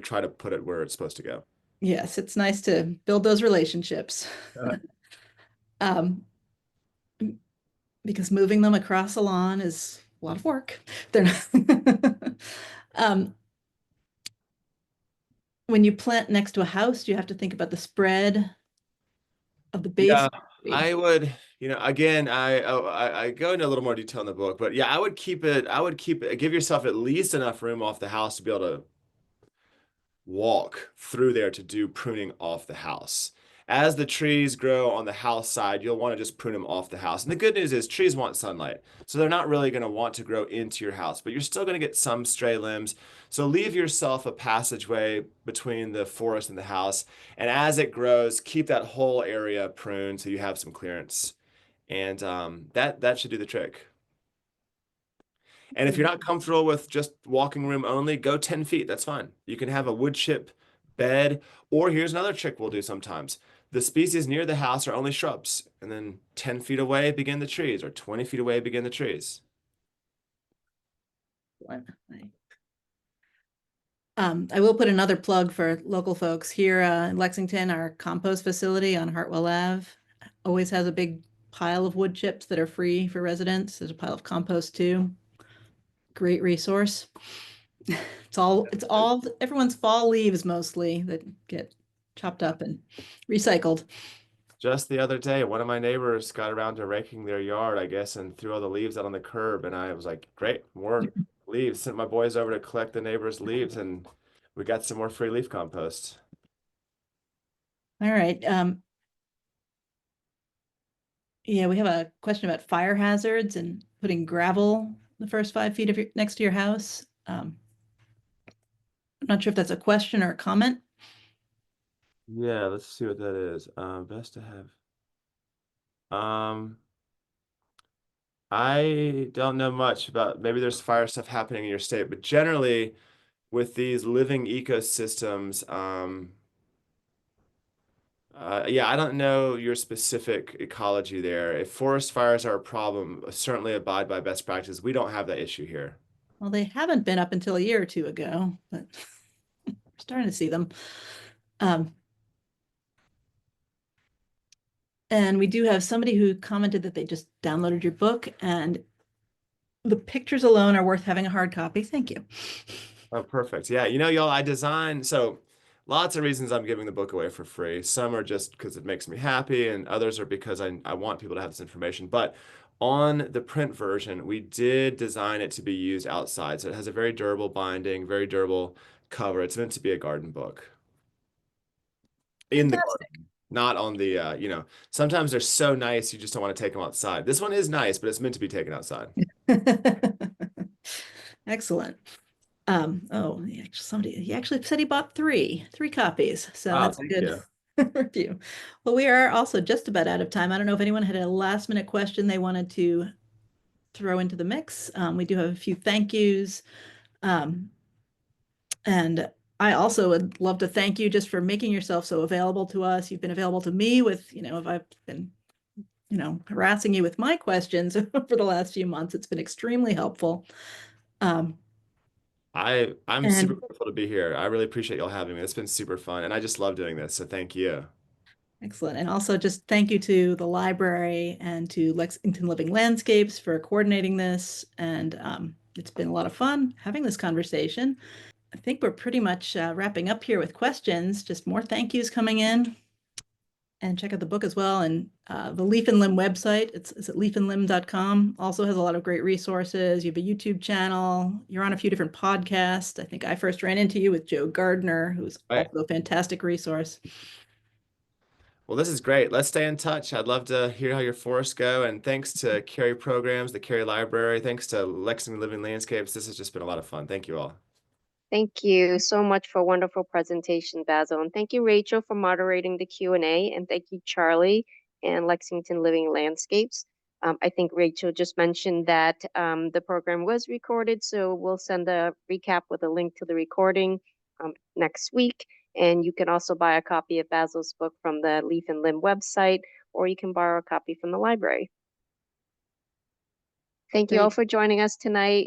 S3: try to put it where it's supposed to go.
S4: Yes, it's nice to build those relationships. Um, because moving them across a lawn is a lot of work. They're not. um, when you plant next to a house, you have to think about the spread of the base
S3: Yeah,
S4: of the tree.
S3: I would, again, I go into a little more detail in the book, but yeah, I would give yourself at least enough room off the house to be able to walk through there to do pruning off the house. As the trees grow on the house side, you'll want to just prune them off the house. And the good news is trees want sunlight. So they're not really going to want to grow into your house, but you're still going to get some stray limbs. So leave yourself a passageway between the forest and the house. And as it grows, keep that whole area pruned so you have some clearance. And that should do the trick. And if you're not comfortable with just walking room only, go 10 feet. That's fine. You can have a wood chip bed. Or here's another trick we'll do sometimes. The species near the house are only shrubs, and then 10 feet away begin the trees, or 20 feet away begin the trees.
S4: I will put another plug for local folks here in Lexington. Our compost facility on Hartwell Ave always has a big pile of wood chips that are free for residents. There's a pile of compost too. Great resource. It's all everyone's fall leaves mostly that get chopped up and recycled.
S3: Just the other day, one of my neighbors got around to raking their yard, I guess, and threw all the leaves out on the curb. And I was like, great, more leaves. Sent my boys over to collect the neighbor's leaves, and we got some more free leaf compost.
S4: All right. Yeah, we have a question about fire hazards and putting gravel the first 5 feet of next to your house. I'm not sure if that's a question or a comment.
S3: Yeah, let's see what that is. Best to have. I don't know much about, maybe there's fire stuff happening in your state, but generally with these living ecosystems, yeah, I don't know your specific ecology there. If forest fires are a problem, certainly abide by best practices. We don't have that issue here.
S4: Well, they haven't been up until a year or two ago, but we're starting to see them. And we do have somebody who commented that they just downloaded your book, and the pictures alone are worth having a hard copy. Thank you.
S3: Oh, perfect. Yeah, you know, y'all, I designed, so lots of reasons I'm giving the book away for free. Some are just because it makes me happy, and others are because I want people to have this information. But on the print version, we did design it to be used outside. So it has a very durable binding, very durable cover. It's meant to be a garden book. In the garden, not on the, you know, sometimes they're so nice you just don't want to take them outside. This one is nice, but it's meant to be taken outside.
S4: Excellent. Oh, he actually said he bought three copies. So
S3: Wow,
S4: that's a
S3: thank
S4: good
S3: you.
S4: review. Well, we are also just about out of time. I don't know if anyone had a last minute question they wanted to throw into the mix. We do have a few thank yous. And I also would love to thank you just for making yourself so available to us. You've been available to me with, you know, if I've been, you know, harassing you with my questions for the last few months, it's been extremely helpful.
S3: I'm
S4: and-
S3: super grateful to be here. I really appreciate y'all having me. It's been super fun, and I just love doing this. So thank you.
S4: Excellent. And also just thank you to the library and to Lexington Living Landscapes for coordinating this. And it's been a lot of fun having this conversation. I think we're pretty much wrapping up here with questions. Just more thank yous coming in. And check out the book as well. And the Leaf and Limb website, it's at leafandlimb.com, also has a lot of great resources. You have a YouTube channel. You're on a few different podcasts. I think I first ran into you with Joe Gardner, who's also a fantastic resource.
S3: Well, this is great. Let's stay in touch. I'd love to hear how your forests go. And thanks to Cary Programs, the Cary Library, thanks to Lexington Living Landscapes. This has just been a lot of fun. Thank you all.
S1: Thank you so much for a wonderful presentation, Basil. And thank you, Rachel, for moderating the Q&A. And thank you, Charlie and Lexington Living Landscapes. I think Rachel just mentioned that the program was recorded, so we'll send a recap with a link to the recording next week. And you can also buy a copy of Basil's book from the Leaf and Limb website, or you can borrow a copy from the library. Thank you all for joining us tonight.